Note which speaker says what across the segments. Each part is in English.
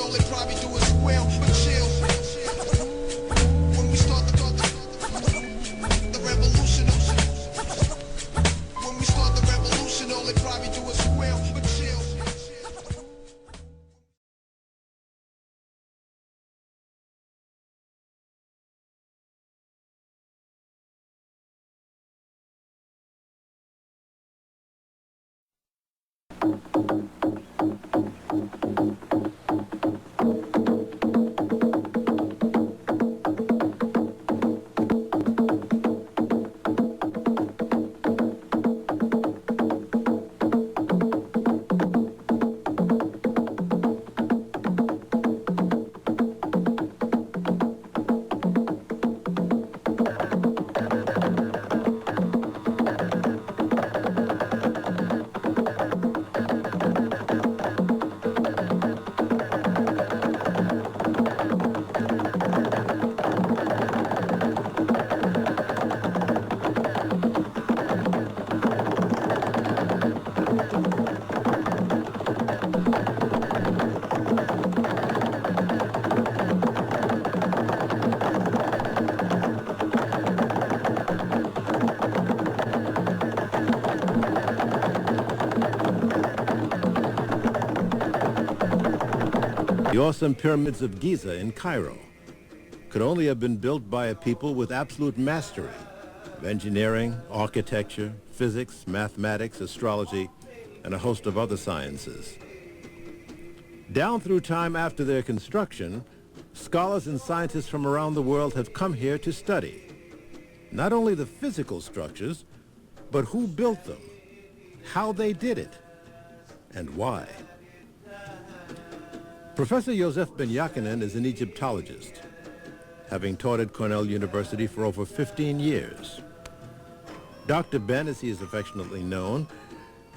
Speaker 1: all they probably do is squeal, but chill. When we start the revolution, when we start the revolution, all they probably do is squeal, but chill.
Speaker 2: The awesome pyramids of Giza in Cairo could only have been built by a people with absolute mastery of engineering, architecture, physics, mathematics, astrology, and a host of other sciences. Down through time after their construction, scholars and scientists from around the world have come here to study not only the physical structures, but who built them, how they did it, and why. Professor Yosef Ben-Jochannan is an Egyptologist, having taught at Cornell University for over 15 years. Dr. Ben, as he is affectionately known,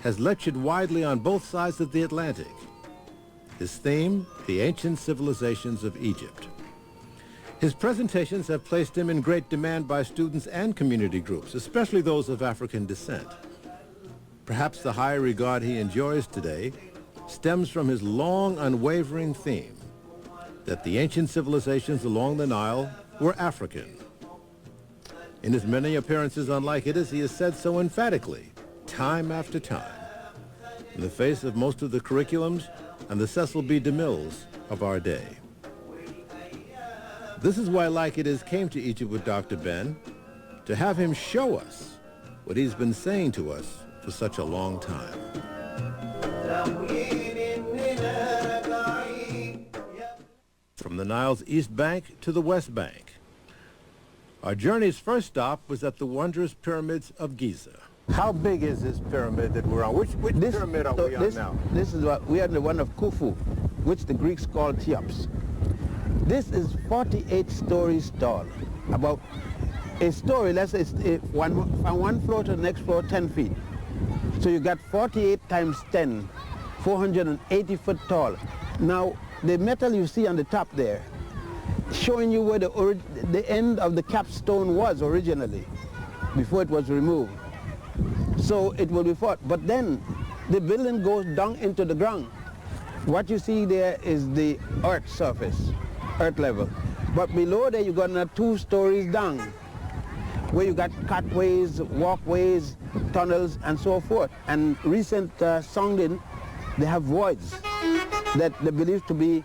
Speaker 2: has lectured widely on both sides of the Atlantic. His theme, the ancient civilizations of Egypt. His presentations have placed him in great demand by students and community groups, especially those of African descent. Perhaps the high regard he enjoys today stems from his long, unwavering theme that the ancient civilizations along the Nile were African. In his many appearances on Like It Is, he has said so emphatically, time after time, in the face of most of the curriculums and the Cecil B. DeMilles of our day. This is why Like It Is came to Egypt with Dr. Ben, to have him show us what he's been saying to us for such a long time. From the Nile's east bank to the west bank, our journey's first stop was at the wondrous pyramids of Giza. How big is this pyramid that we're on? Which pyramid are we on now?
Speaker 3: This is what we are the one of Khufu, which the Greeks called Cheops. This is 48 stories tall. About a story, let's say, from one floor to the next floor, 10 feet. So you got 48 times 10, 480 foot tall. Now, the metal you see on the top there, showing you where the end of the capstone was originally, before it was removed. So it will be fought. But then the building goes down into the ground. What you see there is the earth surface, earth level. But below there you got another 2 stories down, where you got cutways, walkways, tunnels, and so forth. And recent sounding, they have voids that they believe to be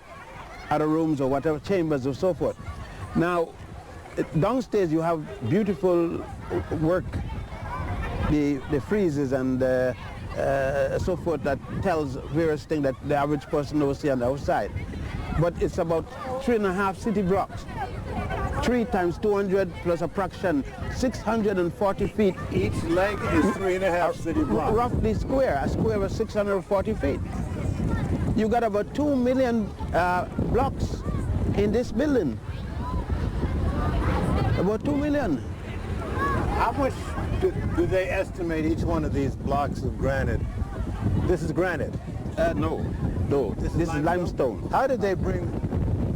Speaker 3: other rooms or whatever, chambers or so forth. Now, downstairs you have beautiful work, the friezes and so forth that tells various things that the average person knows see on the outside. But it's about 3.5 city blocks. 3 times 200 plus approximately 640 feet.
Speaker 2: Each leg is 3.5 city blocks.
Speaker 3: Roughly square. A square was 640 feet. You got about 2 million blocks in this building. About 2 million.
Speaker 2: How much do they estimate each one of these blocks of granite? This is granite?
Speaker 3: No. This is limestone.
Speaker 2: How did they bring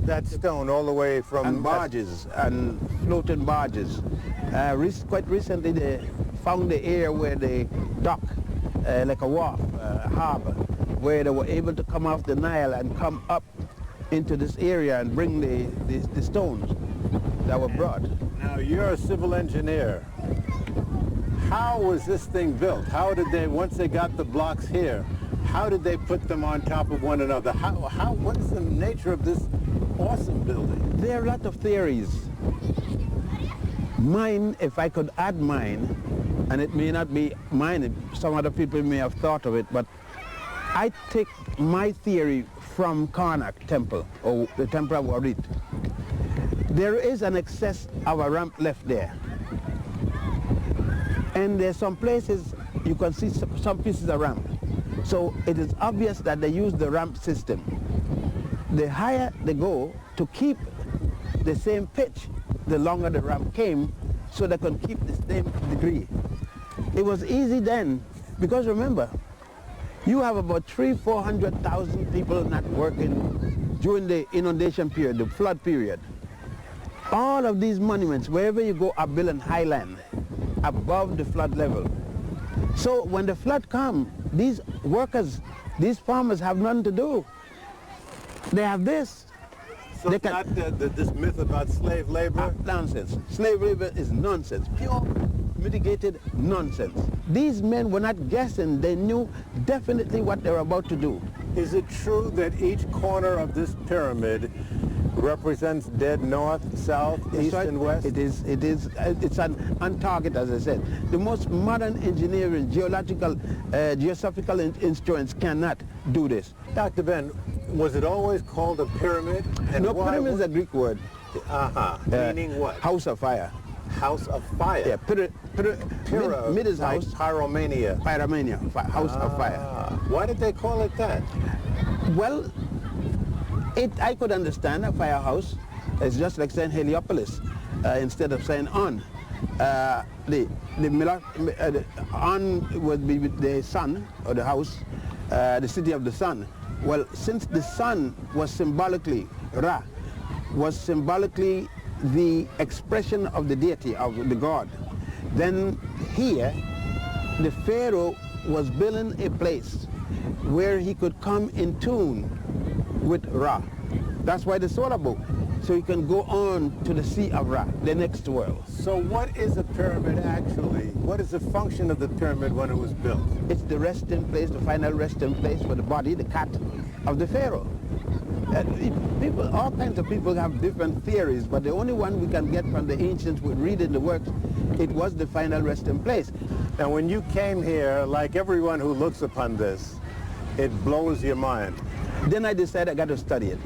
Speaker 2: that stone all the way from...
Speaker 3: And barges and floating barges. Quite recently they found the area where they dock, like a wharf, a harbor, where they were able to come off the Nile and come up into this area and bring the stones that were brought.
Speaker 2: Now, you're a civil engineer. How was this thing built? How did they, once they got the blocks here, how did they put them on top of one another? What is the nature of this awesome building?
Speaker 3: There are a lot of theories. Mine, if I could add mine, and it may not be mine, some other people may have thought of it, but I take my theory from Karnak Temple, or the Temple of Abydos. There is an excess of a ramp left there. And there's some places you can see some pieces of ramp. So it is obvious that they use the ramp system. The higher they go, to keep the same pitch, the longer the ramp came, so they can keep the same degree. It was easy then, because remember, you have about 400,000 people not working during the inundation period, the flood period. All of these monuments, wherever you go, are built in highland, above the flood level. So when the flood comes, these workers, these farmers have nothing to do. They have this.
Speaker 2: So it's not this myth about slave labor?
Speaker 3: Nonsense. Slave labor is nonsense. Pure, mitigated nonsense. These men were not guessing. They knew definitely what they were about to do.
Speaker 2: Is it true that each corner of this pyramid represents dead north, south, east, and west?
Speaker 3: It's on target, as I said. The most modern engineering, geological, geosophical instruments cannot do this.
Speaker 2: Dr. Ben, was it always called a pyramid? And
Speaker 3: no, pyramid is a Greek word.
Speaker 2: Meaning what?
Speaker 3: House of fire.
Speaker 2: House of fire?
Speaker 3: Yeah, mid is
Speaker 2: like
Speaker 3: house.
Speaker 2: Pyromania.
Speaker 3: Pyromania, house of fire.
Speaker 2: Why did they call it that?
Speaker 3: Well, I could understand a firehouse. It's just like saying Heliopolis instead of saying on. On would be the sun, or the house, the city of the sun. Well, since the sun was symbolically, Ra, was symbolically the expression of the deity, of the god, then here, the Pharaoh was building a place where he could come in tune with Ra. That's why the solar boat, so he can go on to the Sea of Ra, the next world.
Speaker 2: So what is a pyramid actually? What is the function of the pyramid when it was built?
Speaker 3: It's the resting place, the final resting place for the body, the cat of the Pharaoh. People, all kinds of people have different theories, but the only one we can get from the ancients we read in the works, it was the final resting place.
Speaker 2: Now when you came here, like everyone who looks upon this, it blows your mind.
Speaker 3: Then I decided I got to study it.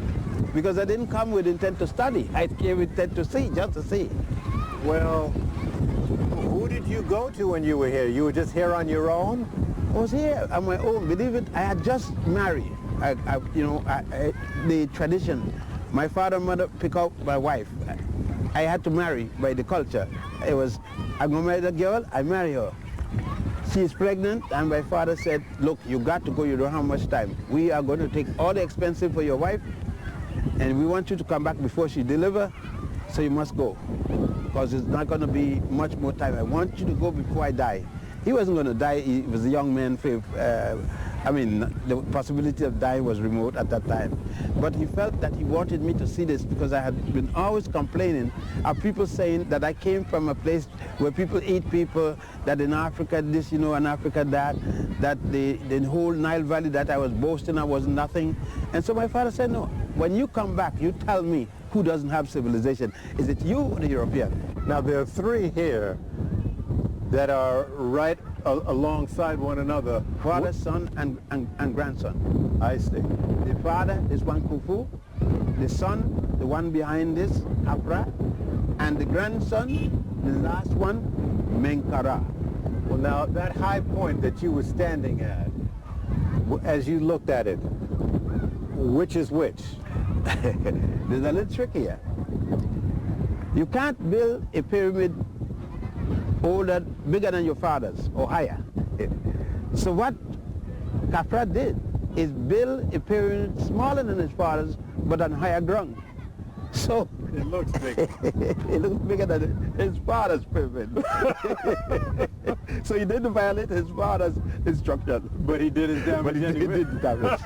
Speaker 3: Because I didn't come with intent to study. I came with intent to see, just to see.
Speaker 2: Well, who did you go to when you were here? You were just here on your own?
Speaker 3: I was here on my own. Believe it, I had just married. The tradition, my father and mother pick out my wife. I had to marry by the culture. It was, I'm going to marry the girl, I marry her. She's pregnant, and my father said, look, you got to go, you don't have much time. We are going to take all the expenses for your wife, and we want you to come back before she delivers, so you must go, because it's not going to be much more time. I want you to go before I die. He wasn't going to die. He was a young man. The possibility of dying was remote at that time. But he felt that he wanted me to see this, because I had been always complaining of people saying that I came from a place where people eat people, that in Africa this, in Africa that the whole Nile Valley that I was boasting of was nothing. And so my father said, no, when you come back, you tell me who doesn't have civilization. Is it you or the European?
Speaker 2: Now there are three here that are right alongside one another.
Speaker 3: Father, son, and grandson.
Speaker 2: I see.
Speaker 3: The father is one Khufu, the son, the one behind this, Afra, and the grandson, the last one, Menkara.
Speaker 2: Well, now that high point that you were standing at, as you looked at it, which is which?
Speaker 3: There's a little trick here. You can't build a pyramid older, bigger than your father's, or higher. So what Khafra did is build a pyramid smaller than his father's, but on higher ground. So
Speaker 2: it looks bigger.
Speaker 3: It looks bigger than his father's pyramid. So he didn't violate his father's instruction.
Speaker 2: But he did his damage anyway.
Speaker 3: He did the damage.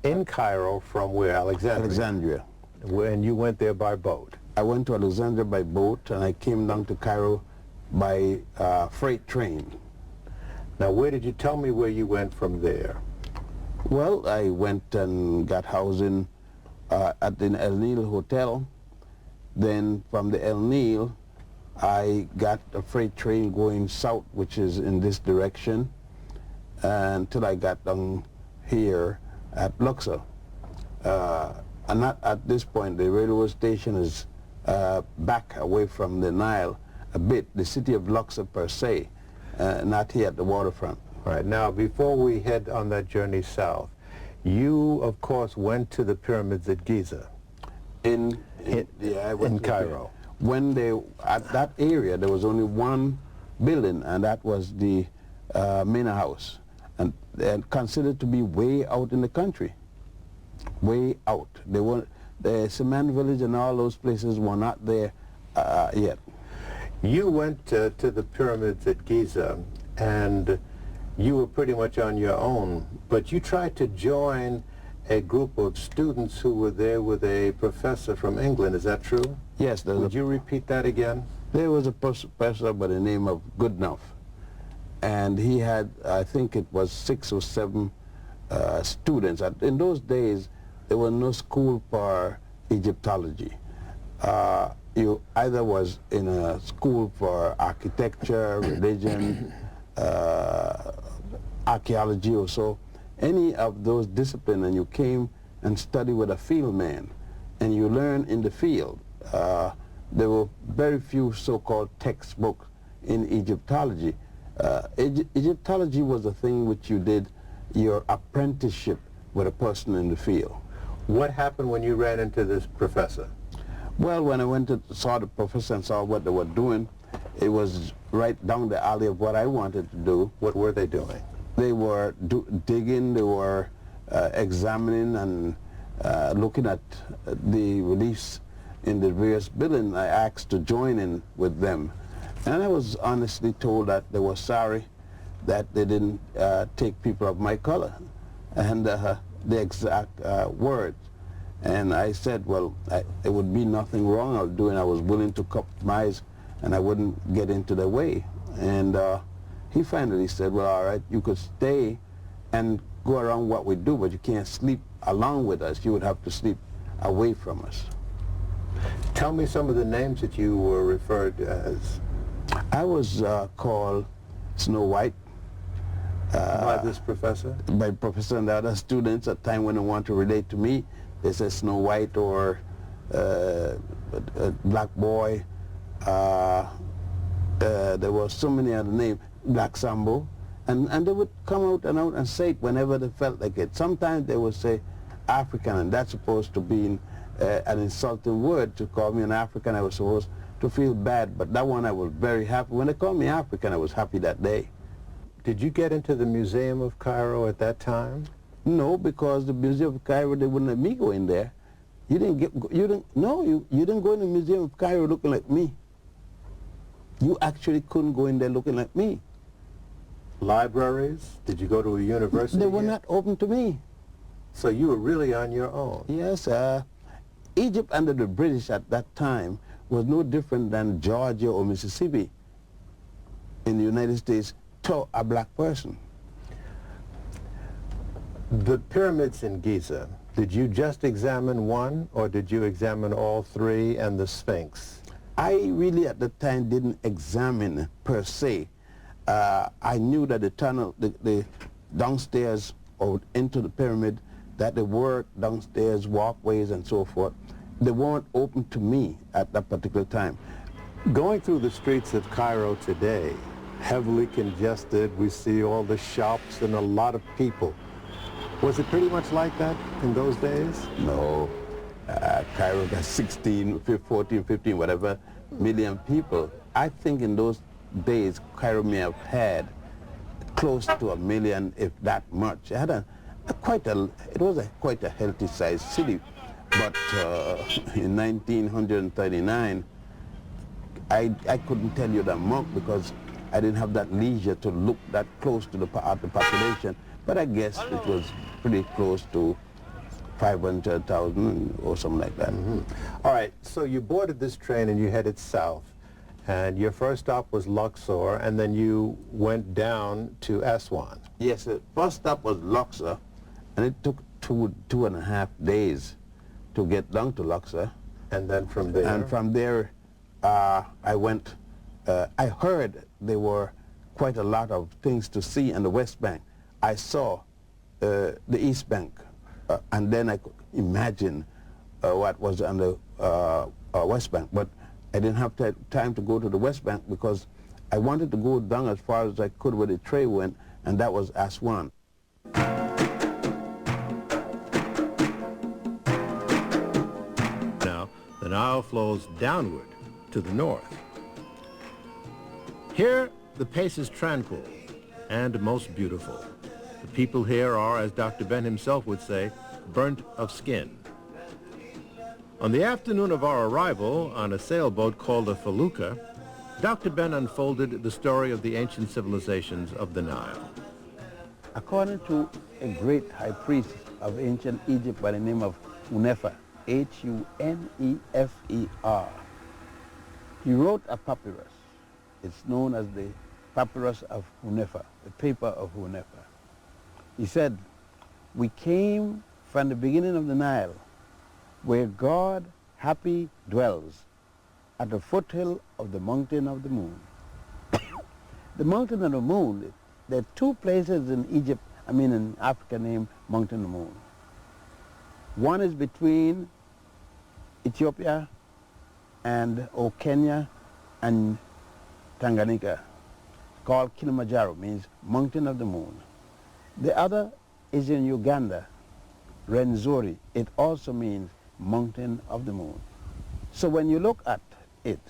Speaker 2: In Cairo from where? Alexandria?
Speaker 3: Alexandria.
Speaker 2: And you went there by boat?
Speaker 3: I went to Alexandria by boat, and I came down to Cairo by freight train.
Speaker 2: Now, where did you tell me where you went from there?
Speaker 3: Well, I went and got housing at the El Nile Hotel. Then from the El Nile, I got a freight train going south, which is in this direction, until I got down here at Luxor. And at this point, the railway station is back away from the Nile a bit, the city of Luxor per se, not here at the waterfront.
Speaker 2: Right. Now, before we head on that journey south, you, of course, went to the pyramids at Giza.
Speaker 3: Yeah, I went
Speaker 2: in Cairo.
Speaker 3: When at that area, there was only one building, and that was the Mena House, and considered to be way out in the country, way out. The cement village and all those places were not there yet.
Speaker 2: You went to the pyramids at Giza, and you were pretty much on your own, but you tried to join a group of students who were there with a professor from England. Is that true?
Speaker 3: Yes.
Speaker 2: Would you repeat that again?
Speaker 3: There was a professor by the name of Goodenough, and he had, I think it was 6 or 7 students. In those days, there was no school for Egyptology. You either was in a school for architecture, religion, archaeology or so, any of those disciplines, and you came and studied with a field man, and you learn in the field. There were very few so-called textbooks in Egyptology. Egyptology was a thing which you did your apprenticeship with a person in the field.
Speaker 2: What happened when you ran into this professor?
Speaker 3: Well, when I went to saw the professor and saw what they were doing, it was right down the alley of what I wanted to do.
Speaker 2: What were they doing?
Speaker 3: They were digging, they were examining and looking at the reliefs in the various buildings. I asked to join in with them. And I was honestly told that they were sorry that they didn't take people of my color, and the exact words. And I said, well, it would be nothing wrong I was doing. I was willing to compromise, and I wouldn't get into their way. And he finally said, well, all right, you could stay and go around what we do, but you can't sleep along with us. You would have to sleep away from us.
Speaker 2: Tell me some of the names that you were referred as.
Speaker 3: I was called Snow White.
Speaker 2: By this professor?
Speaker 3: By professor and the other students. At the time when they want to relate to me, they said Snow White or Black Boy. There were so many other names, Black Sambo. And they would come out and say it whenever they felt like it. Sometimes they would say African, and that's supposed to be an insulting word. To call me an African, I was supposed to feel bad, but that one I was very happy. When they called me African, I was happy that day.
Speaker 2: Did you get into the Museum of Cairo at that time?
Speaker 3: No, because the Museum of Cairo, they wouldn't let me go in there. You didn't go in the Museum of Cairo looking like me. You actually couldn't go in there looking like me.
Speaker 2: Libraries? Did you go to a university?
Speaker 3: They were not open to me.
Speaker 2: So you were really on your own?
Speaker 3: Yes. Egypt under the British at that time was no different than Georgia or Mississippi in the United States to a black person.
Speaker 2: The pyramids in Giza, did you just examine one, or did you examine all 3 and the Sphinx?
Speaker 3: I really at the time didn't examine per se. I knew that the tunnel, the downstairs or into the pyramid, that there were downstairs walkways and so forth. They weren't open to me at that particular time.
Speaker 2: Going through the streets of Cairo today, heavily congested, we see all the shops and a lot of people. Was it pretty much like that in those days?
Speaker 3: No. Cairo got 16, 14, 15, whatever million people. I think in those days, Cairo may have had close to 1 million, if that much. It had quite a healthy sized city. But in 1939, I couldn't tell you the amount because I didn't have that leisure to look that close to the population. But I guess it was pretty close to 500,000 or something like that.
Speaker 2: All right, so you boarded this train and you headed south, and your first stop was Luxor, and then you went down to Aswan.
Speaker 3: Yes, the first stop was Luxor, and it took two and a half days to get down to Luxor.
Speaker 2: And then from there?
Speaker 3: And from there, I went, I heard there were quite a lot of things to see in the West Bank. I saw the East Bank, and then I could imagine what was on the West Bank. But I didn't have time to go to the West Bank because I wanted to go down as far as I could where the train went, and that was Aswan.
Speaker 2: Now, the Nile flows downward to the north. Here, the pace is tranquil and most beautiful. The people here are, as Dr. Ben himself would say, burnt of skin. On the afternoon of our arrival on a sailboat called a felucca, Dr. Ben unfolded the story of the ancient civilizations of the Nile.
Speaker 3: According to a great high priest of ancient Egypt by the name of Hunefer, H-U-N-E-F-E-R, he wrote a papyrus. It's known as the Papyrus of Hunefer, the paper of Hunefer. He said, we came from the beginning of the Nile, where God happy dwells, at the foothill of the mountain of the moon. The mountain of the moon, there are two places in Egypt, in Africa named Mountain of the Moon. One is between Ethiopia or Kenya and Tanganyika, called Kilimanjaro, means Mountain of the Moon. The other is in Uganda, Rwenzori. It also means Mountain of the Moon. So when you look at it,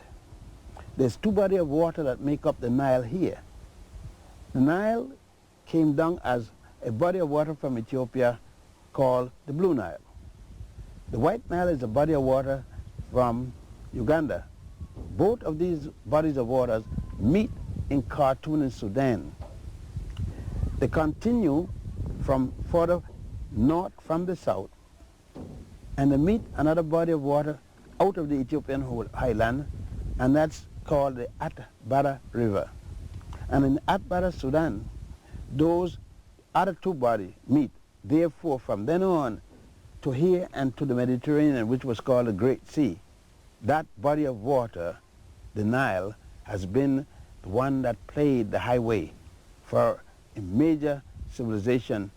Speaker 3: there's two bodies of water that make up the Nile here. The Nile came down as a body of water from Ethiopia called the Blue Nile. The White Nile is a body of water from Uganda. Both of these bodies of waters meet in Khartoum in Sudan. They continue from further north from the south, and they meet another body of water out of the Ethiopian highland, and that's called the Atbara River. And in Atbara, Sudan, those other two bodies meet. Therefore, from then on to here and to the Mediterranean, which was called the Great Sea, that body of water, the Nile, has been the one that played the highway for a major civilization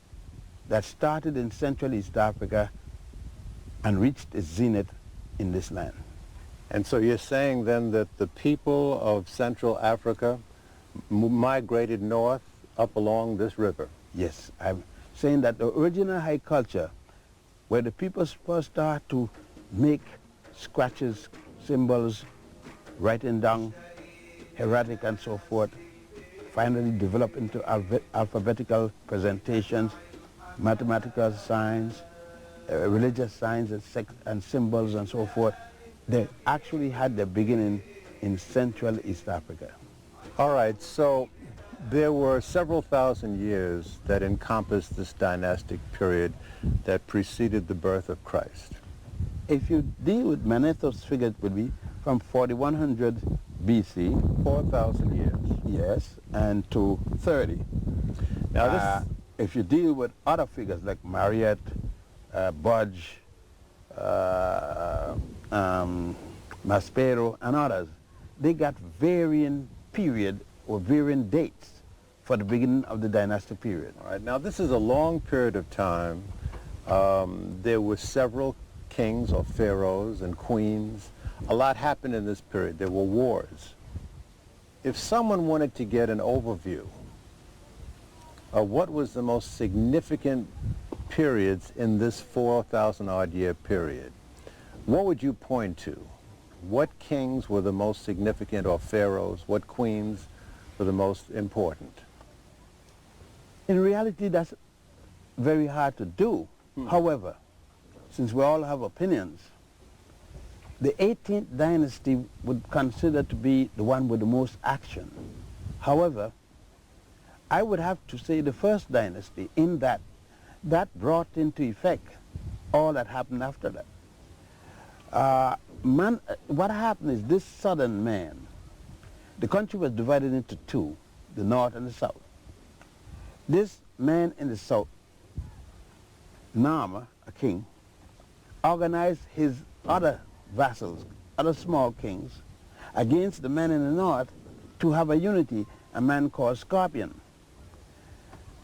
Speaker 3: that started in Central East Africa and reached its zenith in this land.
Speaker 2: And so you're saying then that the people of Central Africa migrated north up along this river?
Speaker 3: Yes, I'm saying that the original high culture, where the people first start to make scratches, symbols, writing down, hieratic and so forth, finally develop into alphabetical presentations, mathematical signs, religious signs and symbols and so forth. They actually had their beginning in Central East Africa.
Speaker 2: All right, so there were several thousand years that encompassed this dynastic period that preceded the birth of Christ.
Speaker 3: If you deal with Manetho's figure, it would be from 4100 BC.
Speaker 2: 4,000 years.
Speaker 3: Yes, and to 30. Now if you deal with other figures like Marriott, Budge, Maspero, and others, they got varying period or varying dates for the beginning of the dynastic period.
Speaker 2: All right, now this is a long period of time. There were several kings or pharaohs and queens. A lot happened in this period. There were wars. If someone wanted to get an overview of what was the most significant periods in this 4,000 odd year period, what would you point to? What kings were the most significant, or pharaohs? What queens were the most important?
Speaker 3: In reality, that's very hard to do. However, since we all have opinions, the 18th dynasty would consider to be the one with the most action. However, I would have to say the first dynasty, in that brought into effect all that happened after that. What happened is this southern man, the country was divided into two, the north and the south. This man in the south, Nama, a king, organized his other vassals, other small kings, against the man in the north to have a unity, a man called Scorpion.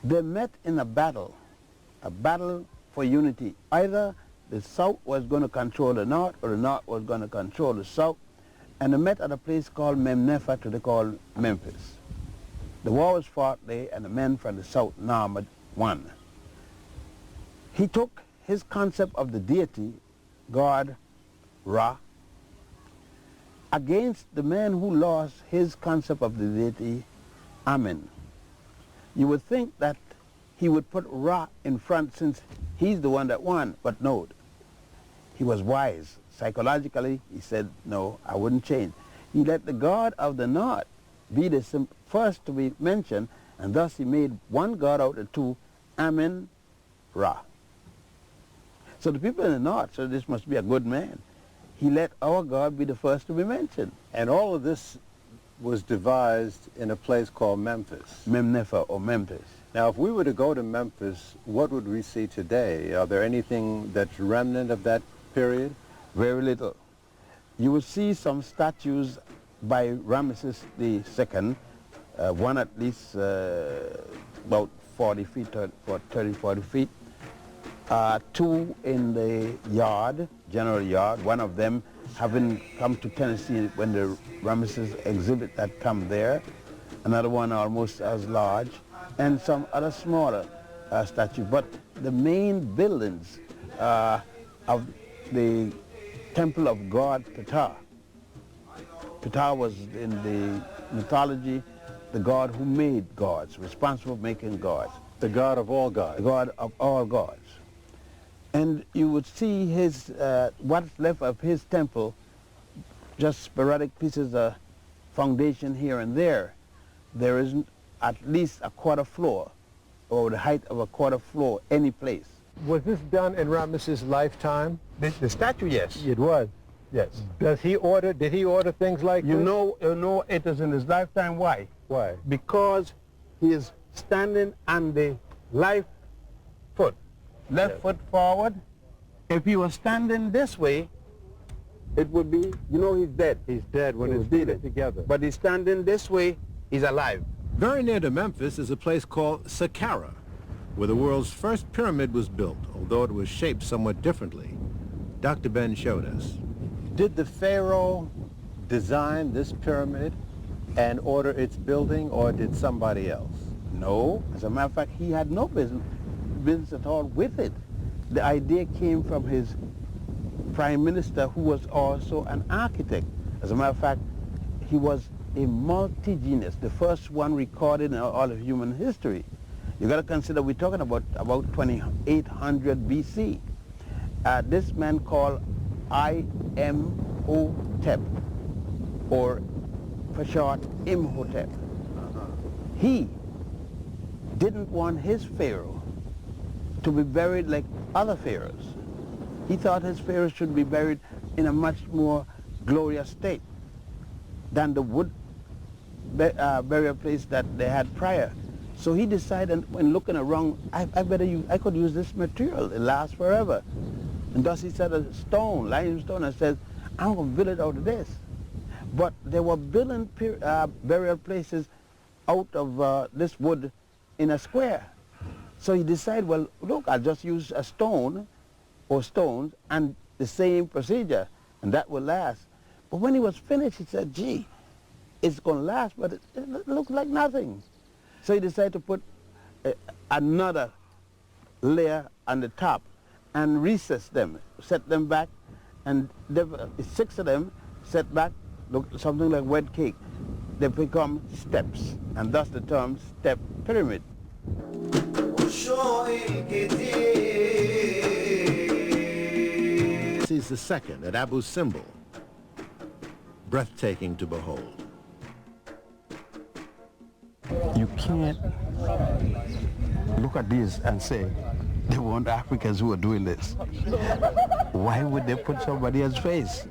Speaker 3: They met in a battle for unity. Either the south was going to control the north or the north was going to control the south, and they met at a place called Memphis, to they call Memphis. The war was fought there, and the men from the south, Nama, won. He took his concept of the deity, God, Ra, against the man who lost his concept of the deity, Amen. You would think that he would put Ra in front since he's the one that won, but no. He was wise. Psychologically, he said, no, I wouldn't change. He let the god of the north be the first to be mentioned, and thus he made one god out of two, Amen, Ra. So the people in the north said, this must be a good man. He let our God be the first to be mentioned.
Speaker 2: And all of this was devised in a place called Memphis.
Speaker 3: Memphis or Memphis.
Speaker 2: Now, if we were to go to Memphis, what would we see today? Are there anything that's remnant of that period?
Speaker 3: Very little. You will see some statues by Ramesses II, one at least about 40 feet, 30, 40 feet. Two in the yard, general yard, one of them having come to Tennessee when the Ramesses exhibit had come there, another one almost as large, and some other smaller statues. But the main buildings of the Temple of God Ptah. Ptah was in the mythology the god who made gods, responsible for making gods.
Speaker 2: The god of all gods.
Speaker 3: The god of all gods. And you would see his, what's left of his temple, just sporadic pieces of foundation here and there. There isn't at least a quarter floor, or the height of a quarter floor, any place.
Speaker 4: Was this done in Ramesses' lifetime?
Speaker 3: The statue, yes.
Speaker 4: It was.
Speaker 3: Yes.
Speaker 4: Did he order things like
Speaker 3: You
Speaker 4: this?
Speaker 3: know it is in his lifetime. Why?
Speaker 4: Why?
Speaker 3: Because he is standing on the left foot. Left foot forward. If he was standing this way, it would be, he's dead.
Speaker 4: He's dead when his feet are together.
Speaker 3: But he's standing this way, he's alive.
Speaker 2: Very near to Memphis is a place called Saqqara, where the world's first pyramid was built, although it was shaped somewhat differently. Dr. Ben showed us. Did the pharaoh design this pyramid and order its building, or did somebody else?
Speaker 3: No. As a matter of fact, he had no business at all with it. The idea came from his prime minister, who was also an architect. As a matter of fact, he was a multi-genius, the first one recorded in all of human history. You got to consider we're talking about 2800 BC. This man called Imhotep, or for short, Imhotep. He didn't want his pharaoh to be buried like other pharaohs. He thought his pharaoh should be buried in a much more glorious state than the wood burial place that they had prior. So he decided, when looking around, I could use this material. It lasts forever. And thus he said a stone, limestone, and said, I'm going to build it out of this. But they were building burial places out of this wood in a square. So he decided, well, look, I'll just use a stone or stones and the same procedure, and that will last. But when he was finished, he said, gee, it's going to last, but it looks like nothing. So he decided to put another layer on the top and recess them, set them back, and 6 of them set back, look something like wet cake. They become steps, and thus the term step pyramid.
Speaker 2: Sees the second at Abu Simbel, breathtaking to behold.
Speaker 3: You can't look at these and say, They weren't Africans who were doing this. Why would they put somebody else's face?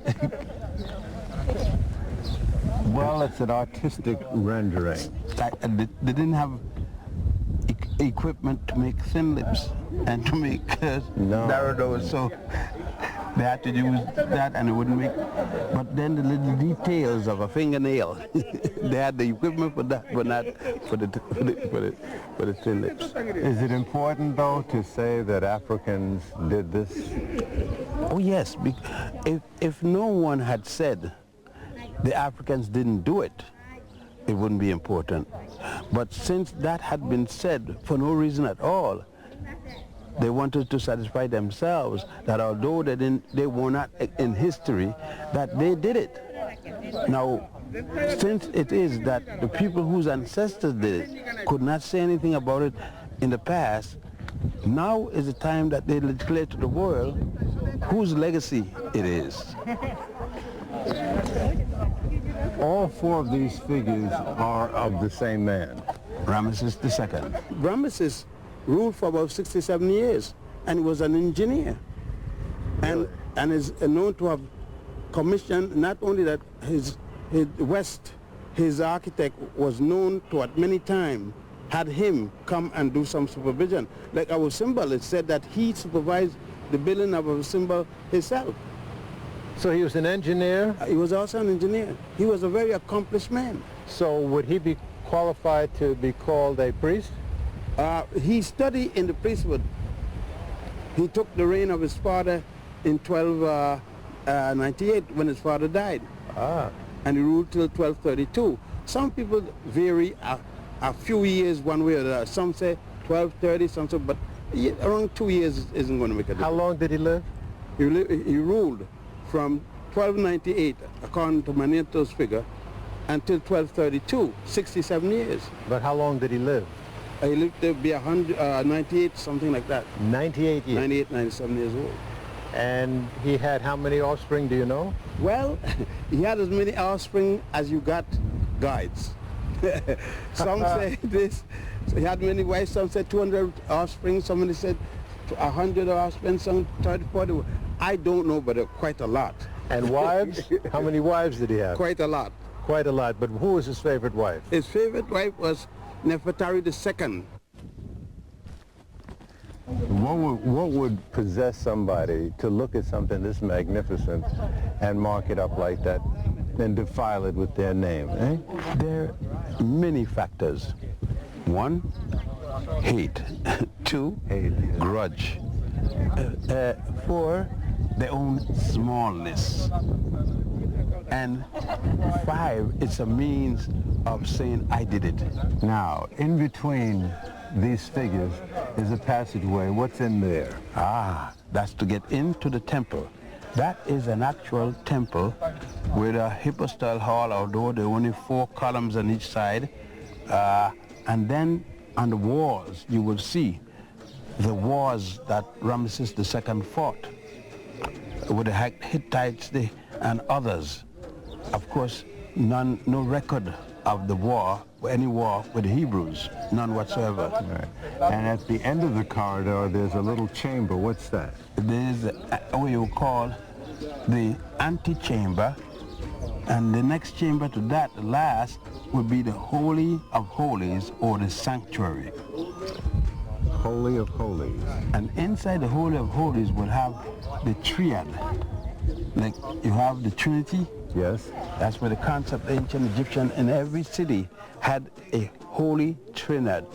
Speaker 4: Well, it's an artistic rendering.
Speaker 3: They didn't have equipment to make thin lips and to make narrow nose, so they had to use that and it wouldn't make. But then the little details of a fingernail, they had the equipment for that, but not for the thin lips.
Speaker 4: Is it important, though, to say that Africans did this?
Speaker 3: Oh yes, if no one had said the Africans didn't do it, it wouldn't be important. But since that had been said for no reason at all, they wanted to satisfy themselves that although they were not in history, that they did it. Now, since it is that the people whose ancestors did it could not say anything about it in the past, now is the time that they declare to the world whose legacy it is.
Speaker 4: All four of these figures are of the same man.
Speaker 3: Ramesses II. Ramesses ruled for about 67 years, and he was an engineer. And is known to have commissioned, not only that, his architect was known to at many times had him come and do some supervision. Like Abu Simbel, it said that he supervised the building of Abu Simbel himself.
Speaker 4: So he was an engineer?
Speaker 3: He was also an engineer. He was a very accomplished man.
Speaker 4: So would he be qualified to be called a priest?
Speaker 3: He studied in the priesthood. He took the reign of his father in 1298 when his father died. And he ruled till 1232. Some people vary a few years one way or the other. Some say 1230, some say, but around 2 years isn't going to make a difference.
Speaker 4: How long did he live?
Speaker 3: He ruled from 1298, according to Maneto's figure, until 1232, 67 years.
Speaker 4: But how long did he live?
Speaker 3: He lived to be 98, something like that.
Speaker 4: 98 years?
Speaker 3: 98, 97 years old.
Speaker 4: And he had how many offspring, do you know?
Speaker 3: Well, he had as many offspring as you got guides. Some say this. So he had many wives, some said 200 offspring, somebody said 100 offspring, some 30, 40. I don't know, but quite a lot.
Speaker 4: And wives? How many wives did he have?
Speaker 3: Quite a lot.
Speaker 4: Quite a lot. But who was his favorite wife?
Speaker 3: His favorite wife was Nefertari II.
Speaker 4: What would possess somebody to look at something this magnificent and mark it up like that and defile it with their name? Eh?
Speaker 3: There are many factors. One, hate. Two,
Speaker 4: Hate.
Speaker 3: grudge. Four, their own smallness. And five, it's a means of saying, I did it.
Speaker 4: Now, in between these figures is a passageway. What's in there?
Speaker 3: That's to get into the temple. That is an actual temple with a hypostyle hall, although there are only 4 columns on each side. And then on the walls, you will see the wars that Ramesses II fought with the Hittites and others. Of course, no record of the war, any war with the Hebrews, none whatsoever.
Speaker 4: Right. And at the end of the corridor, there's a little chamber. What's that?
Speaker 3: There's what you call the antechamber, and the next chamber to that, the last, would be the Holy of Holies, or the sanctuary.
Speaker 4: Holy of Holies.
Speaker 3: And inside the Holy of Holies would have the triad. Like you have the Trinity.
Speaker 4: Yes.
Speaker 3: That's where the concept of ancient Egyptian in every city had a holy triad,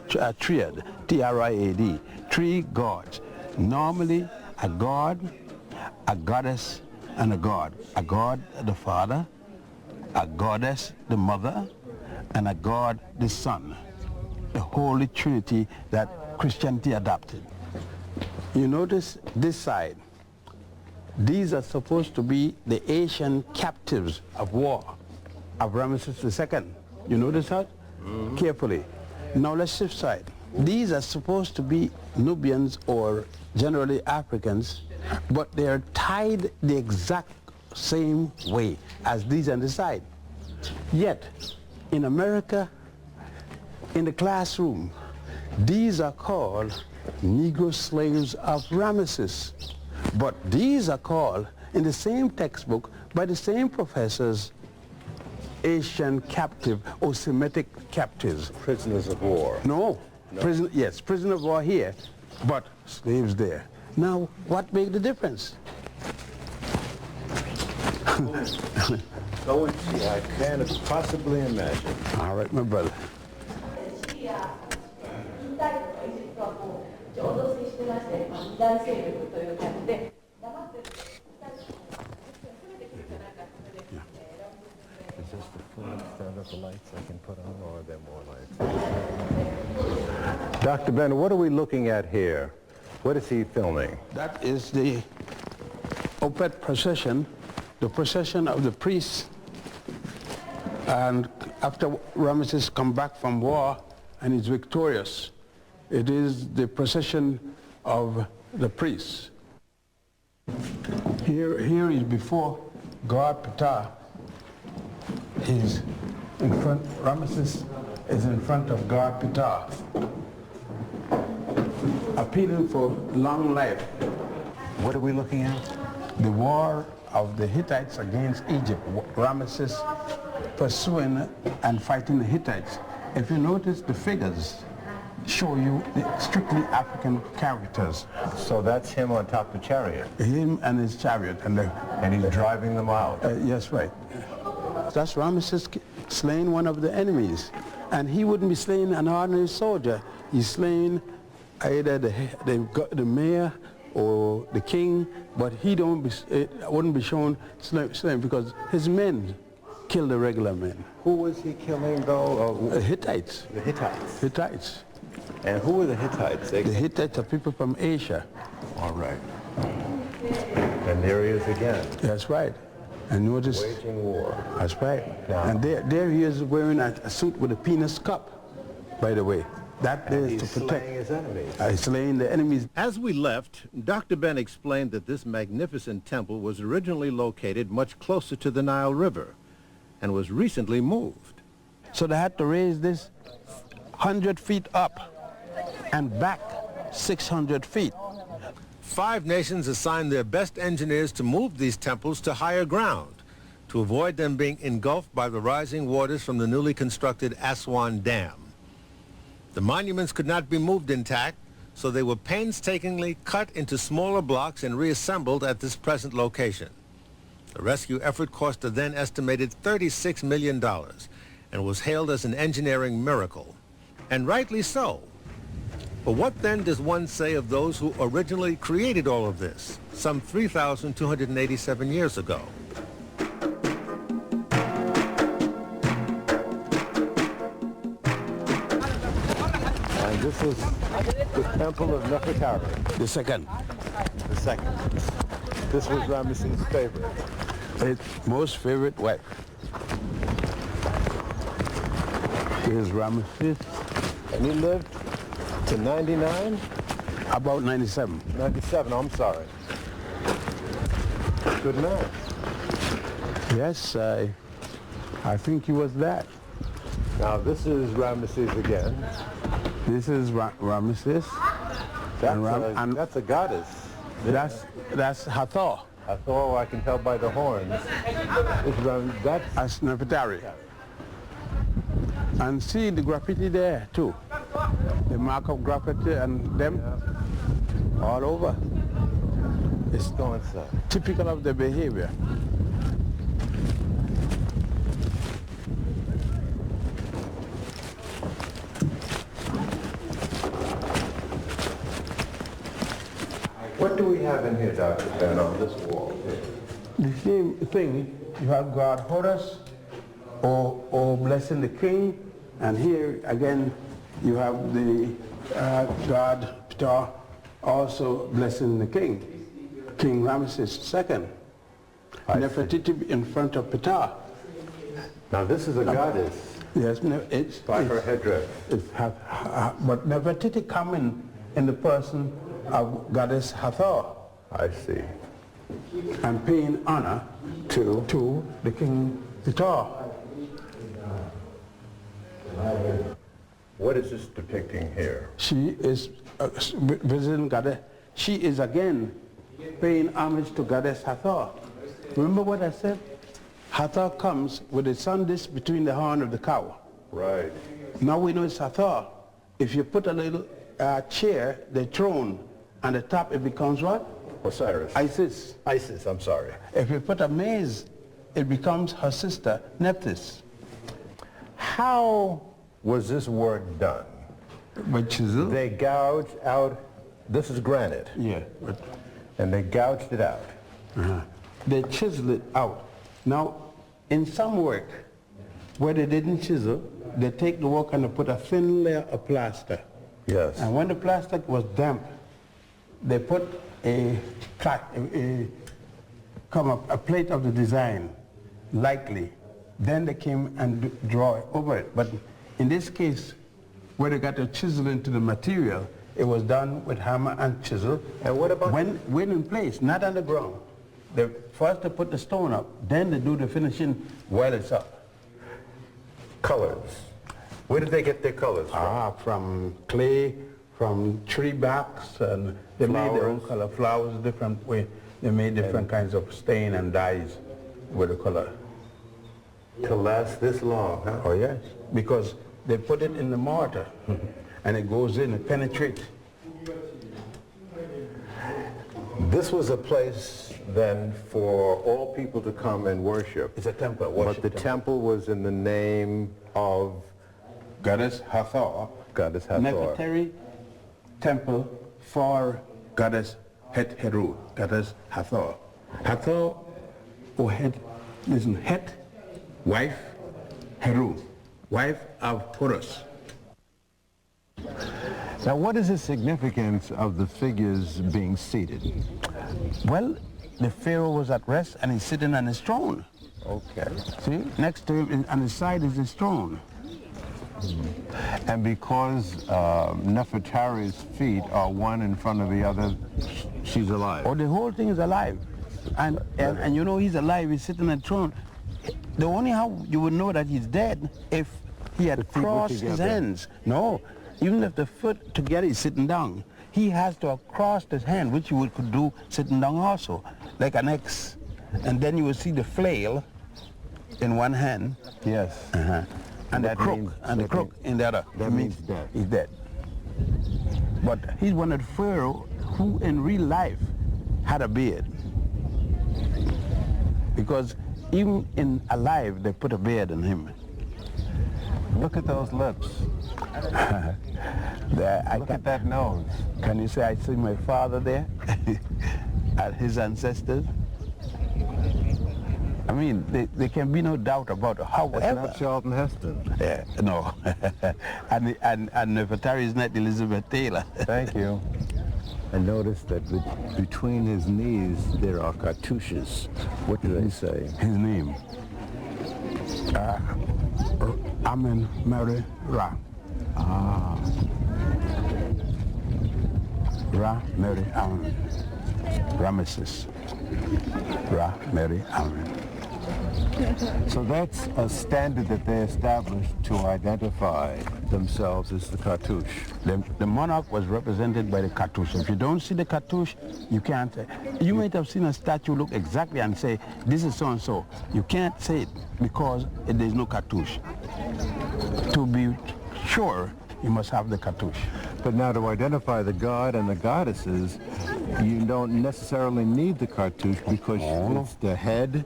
Speaker 3: T-R-I-A-D, 3 gods. Normally a god, a goddess, and a god. A god, the father, a goddess, the mother, and a god, the son. The Holy Trinity that Christianity adopted. You notice this side. These are supposed to be the Asian captives of war of Ramesses II. You notice that? Carefully. Now let's shift side. These are supposed to be Nubians or generally Africans, but they are tied the exact same way as these on the side. Yet, in America, in the classroom, these are called Negro slaves of Ramesses. But these are called, in the same textbook, by the same professors, Asian captive or Semitic captives.
Speaker 4: Prisoners of war.
Speaker 3: No. Yes, prisoner of war here, but slaves there. Now, what made the difference?
Speaker 4: Go and see. I can't possibly imagine.
Speaker 3: All right, my brother.
Speaker 4: Is this the full extent of the lights I can put on, or are there more lights? Dr. Ben, what are we looking at here? What is he filming?
Speaker 3: That is the Opet procession, the procession of the priests. And after Ramesses come back from war and is victorious, it is the procession of the priests. Here is before God Ptah. He's in front, Ramesses is in front of God Ptah, appealing for long life.
Speaker 4: What are we looking at?
Speaker 3: The war of the Hittites against Egypt, Ramesses pursuing and fighting the Hittites. If you notice, the figures show you the strictly African characters.
Speaker 4: So that's him on top of the chariot.
Speaker 3: Him and his chariot.
Speaker 4: And he's driving them out.
Speaker 3: Yes, right. That's Ramesses slaying one of the enemies. And he wouldn't be slaying an ordinary soldier. He's slaying either the mayor or the king, but he wouldn't be shown slaying because his men killed the regular men.
Speaker 4: Who was he killing, though?
Speaker 3: The Hittites.
Speaker 4: The Hittites.
Speaker 3: Hittites.
Speaker 4: And who were the Hittites?
Speaker 3: The Hittites are people from Asia.
Speaker 4: All right. And there he is again.
Speaker 3: That's right. And notice.
Speaker 4: Waging war.
Speaker 3: That's right.
Speaker 4: Now,
Speaker 3: and there he is wearing a suit with a penis cup, by the way. That is to protect.
Speaker 4: Slaying his enemies.
Speaker 3: Slaying the enemies.
Speaker 2: As we left, Dr. Ben explained that this magnificent temple was originally located much closer to the Nile River and was recently moved.
Speaker 3: So they had to raise this 100 feet up and back 600 feet.
Speaker 2: 5 nations assigned their best engineers to move these temples to higher ground to avoid them being engulfed by the rising waters from the newly constructed Aswan Dam. The monuments could not be moved intact, so they were painstakingly cut into smaller blocks and reassembled at this present location. The rescue effort cost a then estimated $36 million and was hailed as an engineering miracle. And rightly so. But what then does one say of those who originally created all of this, some 3,287 years ago?
Speaker 4: And this is the Temple of Nefertari.
Speaker 3: The second.
Speaker 4: The second. This was Ramesses' favorite.
Speaker 3: His most favorite wife. Here's Ramesses.
Speaker 4: And he lived to 99?
Speaker 3: About 97.
Speaker 4: 97, I'm sorry. Good man.
Speaker 3: Yes, I think he was that.
Speaker 4: Now this is Ramesses again.
Speaker 3: This is Ramesses.
Speaker 4: That's a goddess.
Speaker 3: That's Hathor.
Speaker 4: Hathor, I can tell by the horns.
Speaker 3: That's Nefertari. And see the graffiti there too. The mark of graffiti and them all over. It's typical of the behavior.
Speaker 4: What do we have in here, Dr. Ben, on this wall?
Speaker 3: The same thing, you have God Horus, or blessing the king, and here again you have the God Ptah also blessing the king, King Ramesses II. Nefertiti in front of Ptah.
Speaker 4: Now this is a goddess.
Speaker 3: Yes, it's
Speaker 4: by her headdress.
Speaker 3: But Nefertiti coming in the person of goddess Hathor.
Speaker 4: I see.
Speaker 3: And paying honor to the king Ptah.
Speaker 4: what is this depicting here?
Speaker 3: She is visiting goddess. She is again paying homage to goddess Hathor. Remember what I said? Hathor comes with the sun disk between the horn of the cow.
Speaker 4: Right.
Speaker 3: Now we know it's Hathor. If you put a little chair, the throne, on the top, it becomes what?
Speaker 4: Osiris.
Speaker 3: Isis.
Speaker 4: Isis, I'm sorry.
Speaker 3: If you put a maze, it becomes her sister, Memphis.
Speaker 4: How was this work done?
Speaker 3: With chisel?
Speaker 4: They gouged out, this is granite,
Speaker 3: Yeah.
Speaker 4: and they gouged it out.
Speaker 3: They chisel it out. Now, in some work, where they didn't chisel, they take the work and they put a thin layer of plaster.
Speaker 4: Yes.
Speaker 3: And when the plastic was damp, they put a plate of the design, lightly. Then they came and draw over it. But in this case, where they got to chisel into the material, it was done with hammer and chisel.
Speaker 4: And what about...
Speaker 3: When in place, not on the ground. First they put the stone up, then they do the finishing while it's up.
Speaker 4: Colors. Where did they get their colors from?
Speaker 3: From clay, from tree barks, and they made their own color. Flowers, different way. They made different kinds of stain and dyes with the color.
Speaker 4: To last this long, huh?
Speaker 3: Oh yes, because they put it in the mortar, and it goes in, it penetrates.
Speaker 4: This was a place then for all people to come and worship.
Speaker 3: It's a temple,
Speaker 4: But the temple was in the name of
Speaker 3: Goddess Hathor.
Speaker 4: Goddess Hathor.
Speaker 3: Nefertari temple for Goddess Het-Heru, Goddess Hathor. Hathor, or Het, listen, Het, wife, Heru, wife of Horus.
Speaker 4: Now, what is the significance of the figures being seated?
Speaker 3: Well, the pharaoh was at rest and he's sitting on his throne.
Speaker 4: Okay.
Speaker 3: See, next to him on his side is his throne.
Speaker 4: And because Nefertari's feet are one in front of the other, she's alive.
Speaker 3: Oh, the whole thing is alive. And you know he's alive, he's sitting on the throne. The only how you would know that he's dead if he had crossed his hands. No, even if the foot together is sitting down, he has to have crossed his hand, which you could do sitting down also, like an X. And then you will see the flail in one hand.
Speaker 4: Yes.
Speaker 3: And the crook, in the other.
Speaker 4: That means death.
Speaker 3: He's dead. But he's one of the pharaoh who in real life had a beard. Because even in alive, they put a beard on him.
Speaker 4: Look at those lips. Look at that nose.
Speaker 3: Can you say I see my father there? At his ancestors? I mean, there can be no doubt about it. However,
Speaker 4: that's not Charlton Heston.
Speaker 3: Yeah, no. and Nefertari is not Elizabeth Taylor.
Speaker 4: Thank you. I noticed that between his knees there are cartouches. What do they say?
Speaker 3: His name? Amen Mary Ra. Ra Mary Amen. Ramesses. Ra Mary Amen.
Speaker 4: So that's a standard that they established to identify themselves as the cartouche.
Speaker 3: The monarch was represented by the cartouche. If you don't see the cartouche, you can't. You might have seen a statue look exactly and say, this is so-and-so. You can't say it because there's no cartouche. To be sure, you must have the cartouche.
Speaker 4: But now to identify the god and the goddesses, you don't necessarily need the cartouche because it's the head,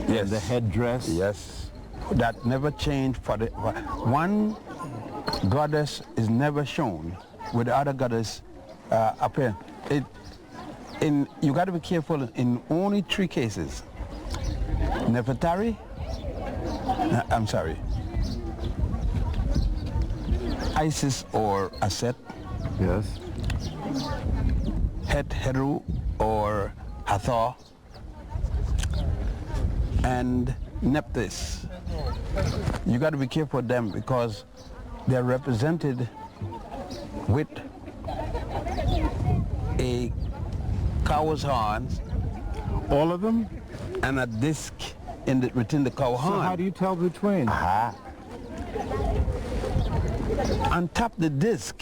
Speaker 3: yes,
Speaker 4: the headdress.
Speaker 3: Yes, that never changed. One goddess is never shown with the other goddess appear. You got to be careful in only 3 cases. Nefertari, I'm sorry, Isis or Aset.
Speaker 4: Yes.
Speaker 3: Het-Heru or Hathor, and Memphis. You got to be careful of them because they're represented with a cow's horns.
Speaker 4: All of them?
Speaker 3: And a disc within the cow horn.
Speaker 4: So how do you tell between?
Speaker 3: On top the disc,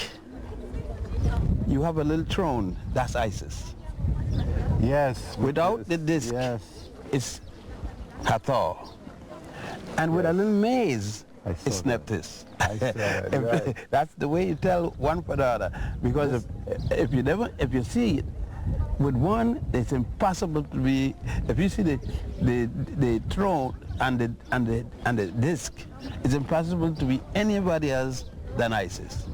Speaker 3: you have a little throne. That's Isis.
Speaker 4: Yes.
Speaker 3: Without the disc,
Speaker 4: yes.
Speaker 3: it's Hathor. And with a little maze,
Speaker 4: I saw
Speaker 3: it's
Speaker 4: that.
Speaker 3: Nephthys.
Speaker 4: I saw that, right.
Speaker 3: That's the way you tell one from the other. Because if you see it, with one, it's impossible to be. If you see the throne and the disc, it's impossible to be anybody else than Isis.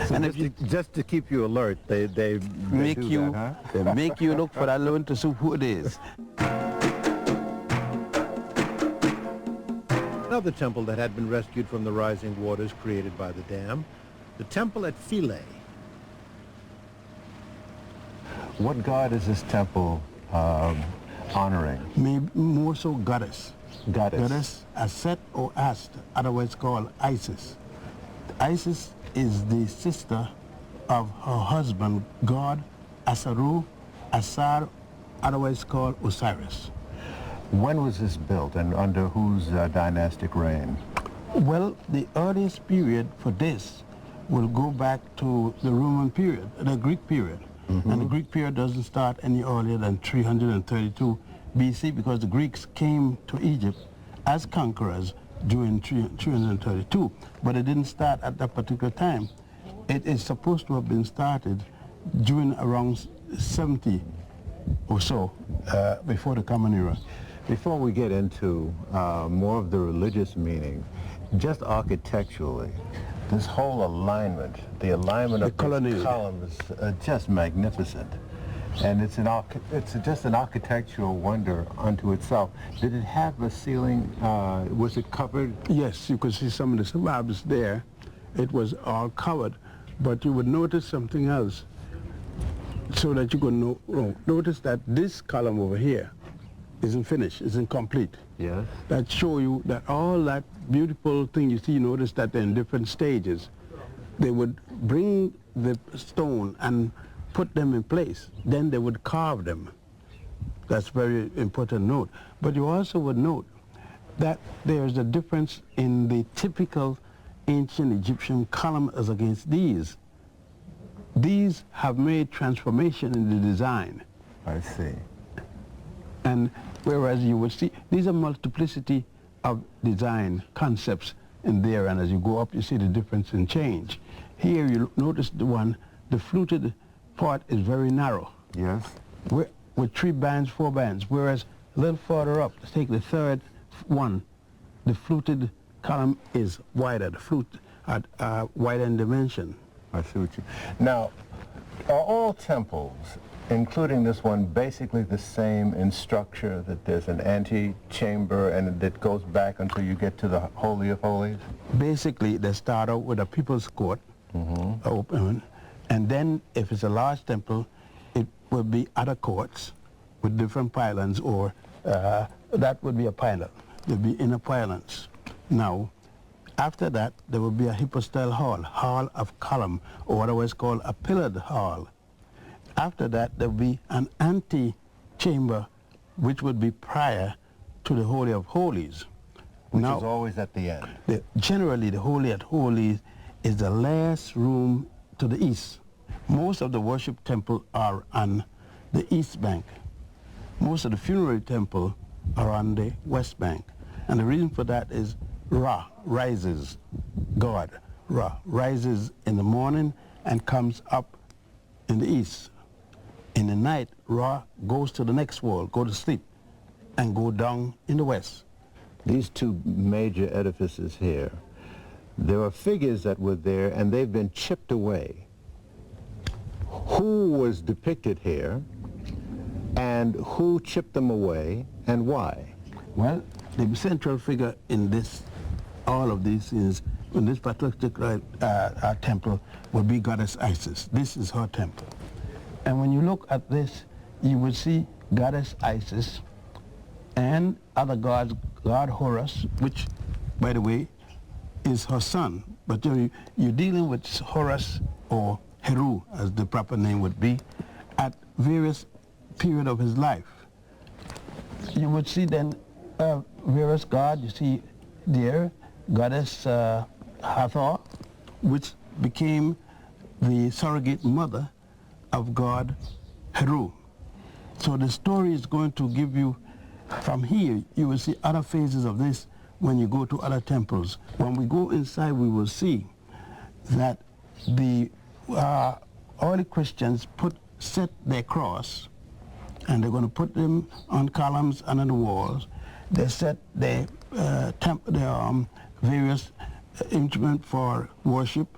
Speaker 4: So
Speaker 3: And
Speaker 4: just,
Speaker 3: if you
Speaker 4: just to keep you alert, they
Speaker 3: make
Speaker 4: do
Speaker 3: you
Speaker 4: that, huh?
Speaker 3: they make you look for that loan to see who it is.
Speaker 2: Another temple that had been rescued from the rising waters created by the dam, the temple at Philae.
Speaker 4: What god is this temple honoring?
Speaker 3: Maybe more so goddess.
Speaker 4: Goddess.
Speaker 3: Goddess, Aset or Ast, otherwise called Isis. Isis is the sister of her husband, god Asaru, Asar, otherwise called Osiris.
Speaker 4: When was this built and under whose dynastic reign?
Speaker 3: Well, the earliest period for this will go back to the Roman period, the Greek period. And the Greek period doesn't start any earlier than 332 BC because the Greeks came to Egypt as conquerors during 332, but it didn't start at that particular time. It is supposed to have been started during around 70 or so, before the Common Era.
Speaker 4: Before we get into more of the religious meaning, just architecturally, this whole alignment, the alignment of these columns is just magnificent. And it's just an architectural wonder unto itself. Did it have a ceiling? Was it covered?
Speaker 3: Yes, you could see some of the slabs there. It was all covered, but you would notice something else so that you could notice that this column over here isn't finished, isn't complete.
Speaker 4: Yes.
Speaker 3: That show you that all that beautiful thing you see, you notice that they're in different stages. They would bring the stone and put them in place. Then they would carve them. That's very important note. But you also would note that there's a difference in the typical ancient Egyptian column as against these. These have made transformation in the design.
Speaker 4: I see.
Speaker 3: And whereas you would see, these are multiplicity of design concepts in there, and as you go up, you see the difference in change. Here you notice the fluted part is very narrow.
Speaker 4: Yes.
Speaker 3: With 3 bands, 4 bands, whereas a little further up, take the third one, the fluted column is wider, the flute at wider in dimension.
Speaker 4: I see what you... Now, are all temples, including this one, basically the same in structure, that there's an ante-chamber and that goes back until you get to the Holy of Holies?
Speaker 3: Basically, they start out with a people's court, open, and then if it's a large temple, it will be other courts with different pylons, or that would be a pylon. There'll be inner pylons. Now, after that, there will be a hypostyle hall of column, or otherwise called a pillared hall. After that, there will be an ante-chamber, which would be prior to the Holy of Holies.
Speaker 4: Which is always at the end.
Speaker 3: Generally, the Holy of Holies is the last room to the east. Most of the worship temples are on the east bank. Most of the funerary temples are on the west bank. And the reason for that is Ra rises, God. Ra rises in the morning and comes up in the east. In the night, Ra goes to the next world, go to sleep, and go down in the west.
Speaker 4: These 2 major edifices here, there are figures that were there and they've been chipped away. Who was depicted here and who chipped them away and why?
Speaker 3: Well, the central figure in this, all of these is, in this particular temple, will be Goddess Isis. This is her temple. And when you look at this, you will see Goddess Isis and other gods, God Horus, which, by the way, is her son. But you're dealing with Horus, or Heru, as the proper name would be, at various periods of his life. You would see then various gods. You see there, Goddess Hathor, which became the surrogate mother of god Haru. So the story is going to give you, from here, you will see other phases of this when you go to other temples. When we go inside, we will see that the early Christians set their cross, and they're going to put them on columns and on the walls. They set their various instruments for worship,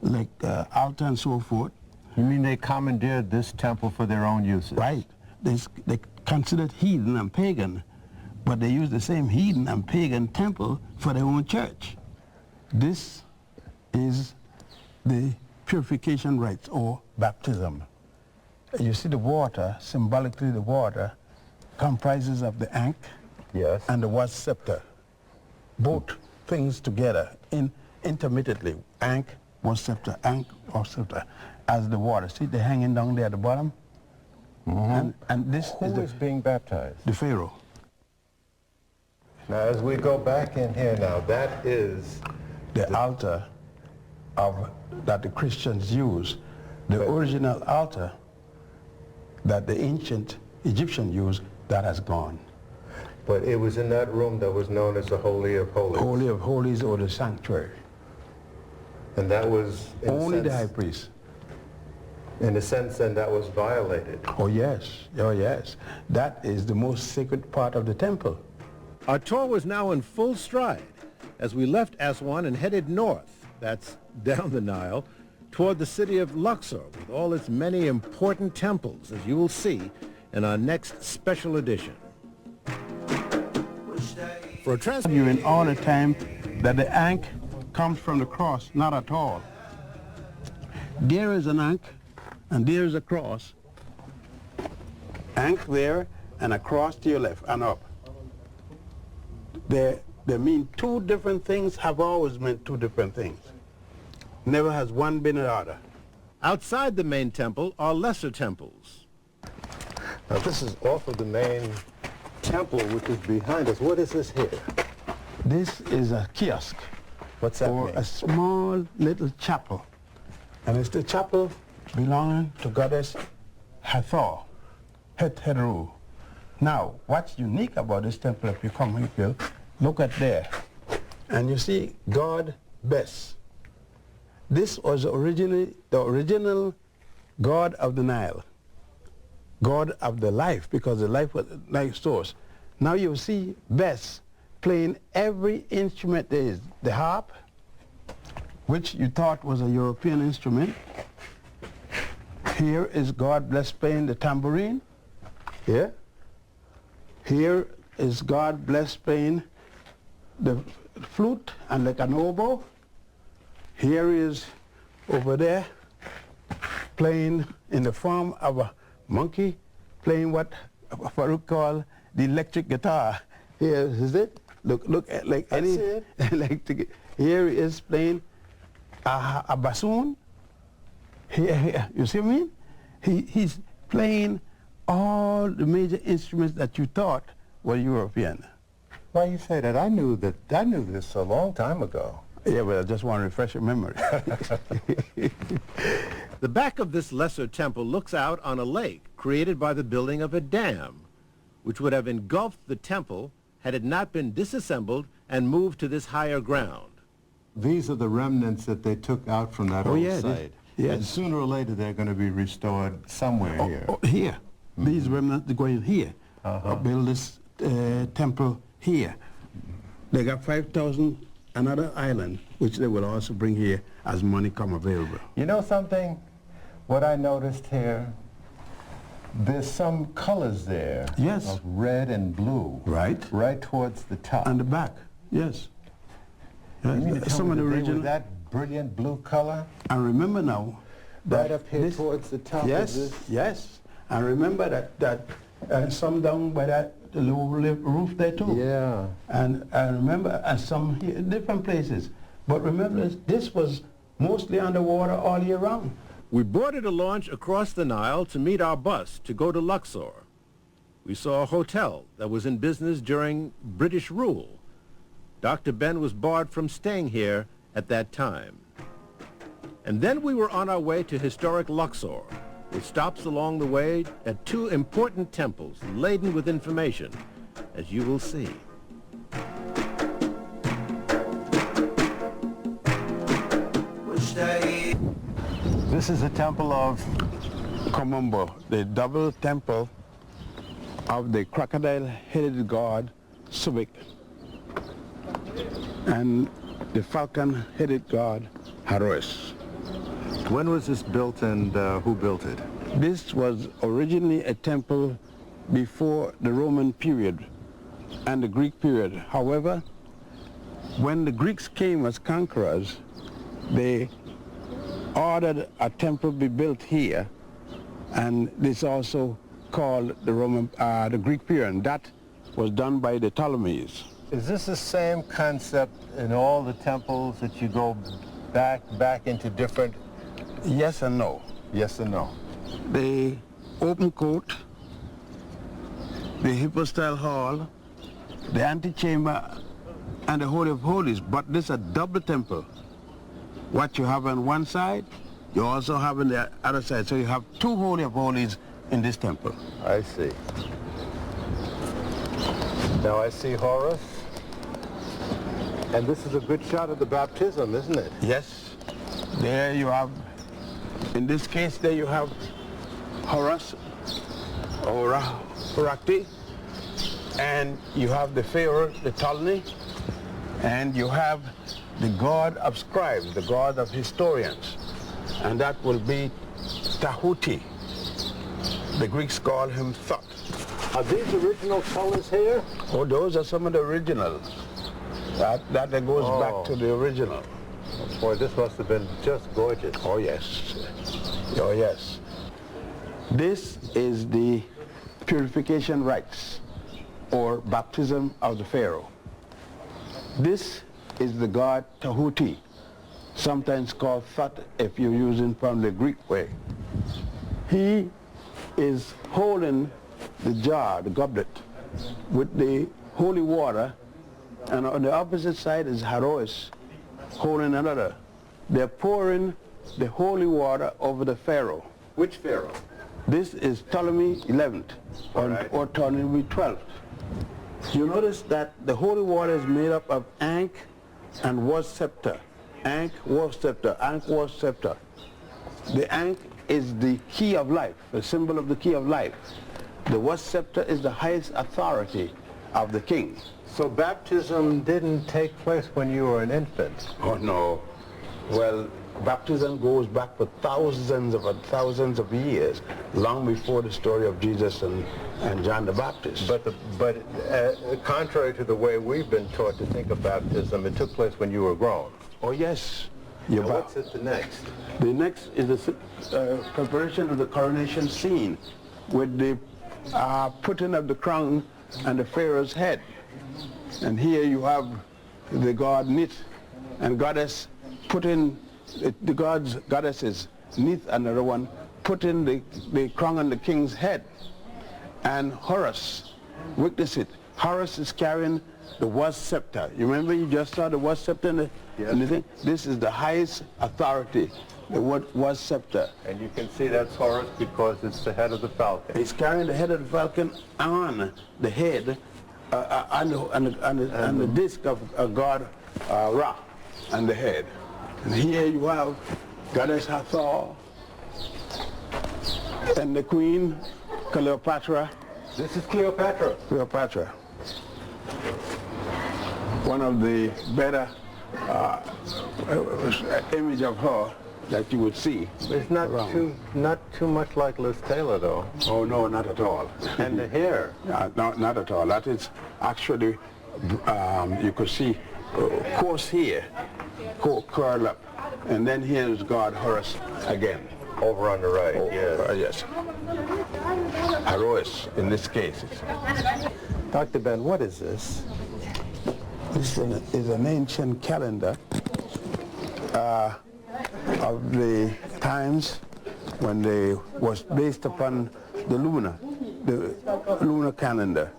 Speaker 3: like altar and so forth.
Speaker 4: You mean they commandeered this temple for their own uses?
Speaker 3: Right. They considered heathen and pagan, but they used the same heathen and pagan temple for their own church. This is the purification rites, or baptism. You see the water, symbolically the water, comprises of the ankh,
Speaker 4: yes,
Speaker 3: and the was scepter. Both things together, intermittently. Ankh, was scepter, as the water. See, they're hanging down there at the bottom?
Speaker 4: Mm-hmm.
Speaker 3: And this
Speaker 4: Who is being baptized?
Speaker 3: The Pharaoh.
Speaker 4: Now, as we go back in here now, that is
Speaker 3: the altar that the Christians use. The original altar that the ancient Egyptian used, that has gone.
Speaker 4: But it was in that room that was known as the Holy of Holies.
Speaker 3: Holy of Holies, or the sanctuary.
Speaker 4: And that was
Speaker 3: only the high priest.
Speaker 4: In a sense, then, that was violated.
Speaker 3: Oh yes, oh yes. That is the most sacred part of the temple.
Speaker 2: Our tour was now in full stride as we left Aswan and headed north, that's down the Nile, toward the city of Luxor with all its many important temples, as you will see in our next special edition. For a
Speaker 3: You in all the time that the ankh comes from the cross, not at all. There is an ankh, and there is a cross. Ankh there, and a cross to your left, and up. They mean two different things, have always meant two different things. Never has one been the other.
Speaker 2: Outside the main temple are lesser temples.
Speaker 4: Now, this is off of the main temple, which is behind us. What is this here?
Speaker 3: This is a kiosk.
Speaker 4: What's that
Speaker 3: or
Speaker 4: mean?
Speaker 3: A small little chapel. And it's the chapel belonging to goddess Hathor, Hathor. Now, what's unique about this temple, if you come here, Gill, look at there. And you see God Bes. This was originally the original god of the Nile, god of the life, because the life was life source. Now you see Bes playing every instrument there is. The harp, which you thought was a European instrument. Here is God Bless playing the tambourine. Yeah. Here is God Bless playing the flute and like an oboe. Here is over there playing in the form of a monkey, playing what Farouk called the electric guitar. Here is it. Look at like any electric. Here he is playing a bassoon. Here, you see what I mean? He's playing all the major instruments that you thought were European.
Speaker 4: Why you say that? I knew this a long time ago.
Speaker 3: Yeah, but I just want to refresh your memory.
Speaker 2: The back of this lesser temple looks out on a lake created by the building of a dam, which would have engulfed the temple had it not been disassembled and moved to this higher ground.
Speaker 4: These are the remnants that they took out from that old site.
Speaker 3: Yes.
Speaker 4: And sooner or later they're going to be restored somewhere here.
Speaker 3: Oh, here. Mm-hmm. These remnants are going here. Build this temple here. They got 5,000 another island, which they will also bring here as money come available.
Speaker 4: You know something? What I noticed here, there's some colors there.
Speaker 3: Yes.
Speaker 4: Of red and blue.
Speaker 3: Right.
Speaker 4: Right towards the top.
Speaker 3: And the back, yes.
Speaker 4: You mean to tell
Speaker 3: Some of
Speaker 4: me
Speaker 3: the
Speaker 4: that they
Speaker 3: original.
Speaker 4: were that brilliant blue color?
Speaker 3: And remember now,
Speaker 4: Right up here towards the top of this?
Speaker 3: Yes. And remember that some down by the low roof there too.
Speaker 4: Yeah.
Speaker 3: And remember, and some here, different places. But remember, this was mostly underwater all year round.
Speaker 2: We boarded a launch across the Nile to meet our bus to go to Luxor. We saw a hotel that was in business during British rule. Dr. Ben was barred from staying here at that time. And then we were on our way to historic Luxor, with stops along the way at two important temples laden with information, as you will see.
Speaker 4: This is the temple of
Speaker 3: Kom Ombo, the double temple of the crocodile-headed god Subik and the falcon-headed god Haroes.
Speaker 4: When was this built and who built it?
Speaker 3: This was originally a temple before the Roman period and the Greek period. However, when the Greeks came as conquerors, they ordered a temple be built here, and this also called the Greek period, and that was done by the Ptolemies.
Speaker 4: Is this the same concept in all the temples that you go back into different?
Speaker 3: Yes and no.
Speaker 4: Yes and no.
Speaker 3: The open court, the hypostyle hall, the antechamber, and the Holy of Holies, but this is a double temple. What you have on one side, you also have on the other side. So you have two Holy of Holies in this temple.
Speaker 4: I see. Now I see Horus. And this is a good shot of the baptism, isn't it?
Speaker 3: Yes. There you have, in this case, there you have Horus, or Horakti, and you have the Pharaoh, the Ptolemy, and you have the god of scribes, the god of historians, and that will be Tahuti. The Greeks call him Thoth.
Speaker 4: Are these original colors here?
Speaker 3: Oh, those are some of the originals. That goes back to the original.
Speaker 4: Boy, this must have been just gorgeous.
Speaker 3: Oh, yes. Oh, yes. This is the purification rites, or baptism of the Pharaoh. This is the god Tahuti, sometimes called Thoth if you're using from the Greek way. He is holding the jar, the goblet, with the holy water, and on the opposite side is Haroes holding another. They're pouring the holy water over the Pharaoh.
Speaker 4: Which Pharaoh?
Speaker 3: This is Ptolemy 11th, or Ptolemy 12th. You notice that the holy water is made up of Ankh and was scepter. Ankh was scepter, Ankh was scepter. The Ankh is the key of life, the symbol of the key of life. The was scepter is the highest authority of the king.
Speaker 4: So baptism didn't take place when you were an infant?
Speaker 3: Oh no. Well, baptism goes back for thousands of years, long before the story of Jesus and John the Baptist.
Speaker 4: But contrary to the way we've been taught to think of baptism, it took place when you were grown.
Speaker 3: Oh yes.
Speaker 4: Now what's it the next?
Speaker 3: The next is the preparation of the coronation scene with the putting of the crown on the Pharaoh's head. And here you have the god Nit and goddess putting the goddesses, Nith another one, putting the crown on the king's head. And Horus, witness it. Horus is carrying the was scepter. You remember you just saw the was scepter in the thing? This is the highest authority, the was scepter.
Speaker 4: And you can see that's Horus because it's the head of the falcon.
Speaker 3: He's carrying the head of the falcon on the head, on the disc of god Ra on the head. And here you have Goddess Hathor and the Queen Cleopatra.
Speaker 4: This is Cleopatra.
Speaker 3: Cleopatra. One of the better image of her that you would see.
Speaker 4: It's not too much like Liz Taylor, though.
Speaker 3: Oh no, not at all.
Speaker 4: And the hair.
Speaker 3: Not at all. That is actually, you could see coarse here, curl up, and then here is God Horus again.
Speaker 4: Over on the right,
Speaker 3: Yes. Haroes in this case.
Speaker 4: Dr. Ben, what is this?
Speaker 3: This is an ancient calendar of the times when they was based upon the lunar calendar.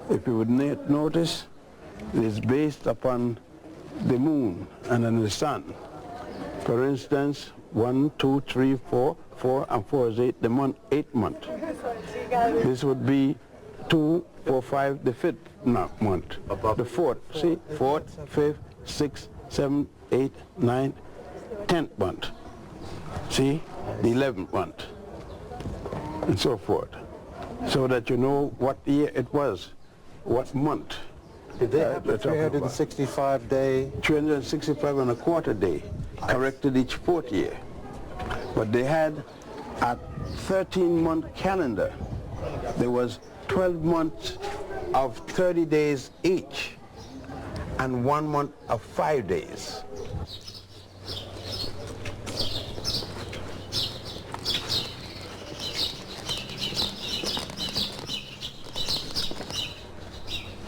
Speaker 3: If you would notice, it is based upon the moon and then the sun. For instance, 1, 2, 3, 4, 4 and 4 is 8, the month, 8th month. This would be 2, 4, 5, the 5th month. The 4th, see, 4th, 5th, 6th, 7th, 8th, 9th, 10th month. See, the 11th month, and so forth. So that you know what year it was, what month.
Speaker 4: Did they have the 365 day?
Speaker 3: 365 and a quarter day, corrected each 4th year. But they had a 13-month calendar. There was 12 months of 30 days each, and 1 month of 5 days.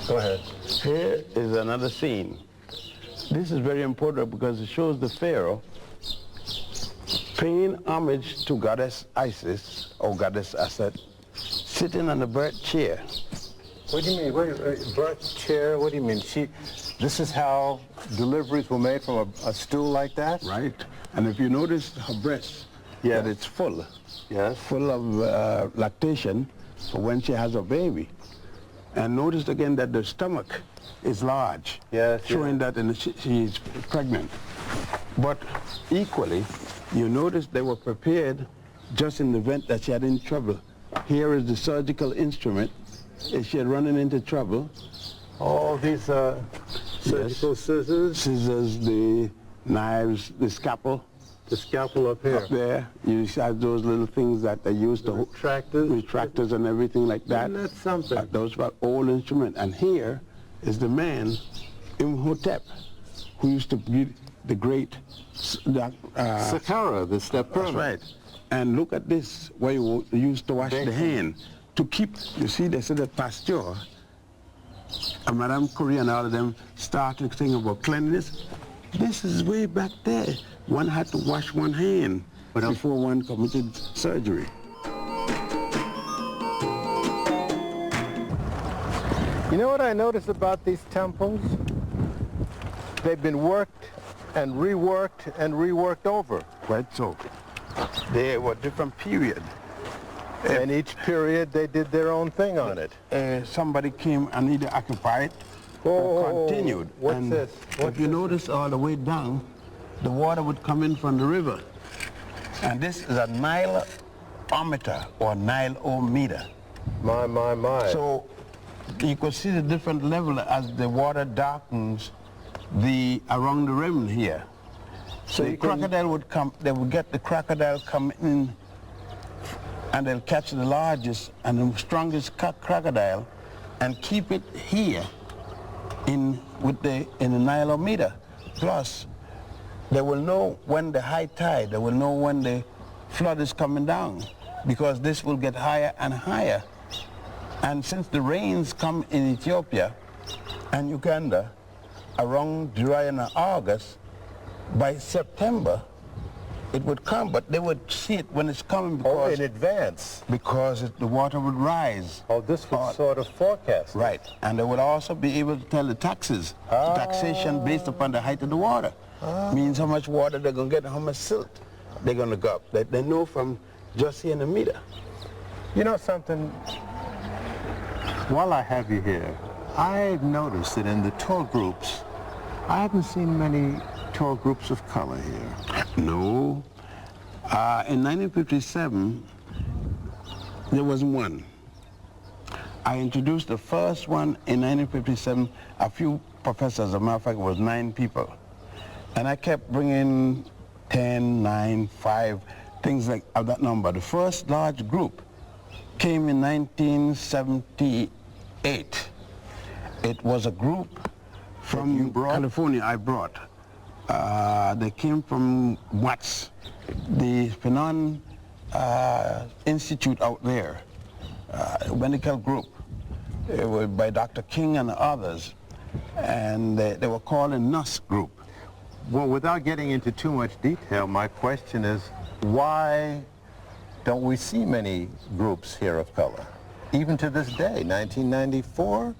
Speaker 4: Go ahead.
Speaker 3: Here is another scene. This is very important because it shows the pharaoh paying homage to goddess Isis, or goddess Aset, sitting on a bird chair.
Speaker 4: What do you mean? Bird chair? What do you mean? This is how deliveries were made from a stool like that?
Speaker 3: Right. And if you notice her breast, that it's full.
Speaker 4: Yes.
Speaker 3: Full of lactation for when she has a baby. And notice again that the stomach is large,
Speaker 4: yes,
Speaker 3: showing that she is pregnant. But equally, you notice they were prepared just in the event that she had any trouble. Here is the surgical instrument. If she had running into trouble.
Speaker 4: All these surgical scissors?
Speaker 3: Scissors, the knives, the scalpel.
Speaker 4: The scalpel up here.
Speaker 3: Up there, you have those little things that they use to retractors and everything like that.
Speaker 4: Isn't that something?
Speaker 3: Those were old instruments. And here is the man, Imhotep, who used to be the great
Speaker 4: Saqqara, the step pyramid.
Speaker 3: That's right. And look at this, where you used to wash the hand to keep. You see, they said that Pasteur, and Madame Curie and all of them started thinking about cleanliness. This is way back there. One had to wash one hand before one committed surgery.
Speaker 4: You know what I noticed about these temples? They've been worked and reworked over.
Speaker 3: Right, so they were different period.
Speaker 4: And each period they did their own thing on it.
Speaker 3: Somebody came and either occupied or continued.
Speaker 4: What's
Speaker 3: and
Speaker 4: this?
Speaker 3: If you notice all the way down, the water would come in from the river. And this is a Nileometer or Nileometer.
Speaker 4: My.
Speaker 3: So you could see the different level as the water darkens around the rim here. So the crocodile would come, they would get the crocodile come in, and they'll catch the largest and the strongest crocodile and keep it here in the Nileometer. Plus, they will know when the high tide, they will know when the flood is coming down, because this will get higher and higher. And since the rains come in Ethiopia and Uganda around July and August, by September it would come, but they would see it when it's coming because
Speaker 4: in advance.
Speaker 3: Because the water would rise.
Speaker 4: Oh, this would sort of forecast.
Speaker 3: Right, and they would also be able to tell the taxes, taxation based upon the height of the water. Means how much water they're going to get and how much silt they're going to go up. They know from just here in a meter.
Speaker 4: You know something? While I have you here, I've noticed that in the tour groups, I haven't seen many tour groups of color here.
Speaker 3: No. In 1957, there was one. I introduced the first one in 1957, a few professors, as a matter of fact, it was 9 people. And I kept bringing 10, 9, 5, things like that number. The first large group came in 1978. It was a group from California I brought. They came from Watts, the Fanon Institute out there, medical group. It was by Dr. King and others. And they were called a NUS group.
Speaker 4: Well, without getting into too much detail, my question is, why don't we see many groups here of color? Even to this day, 1994?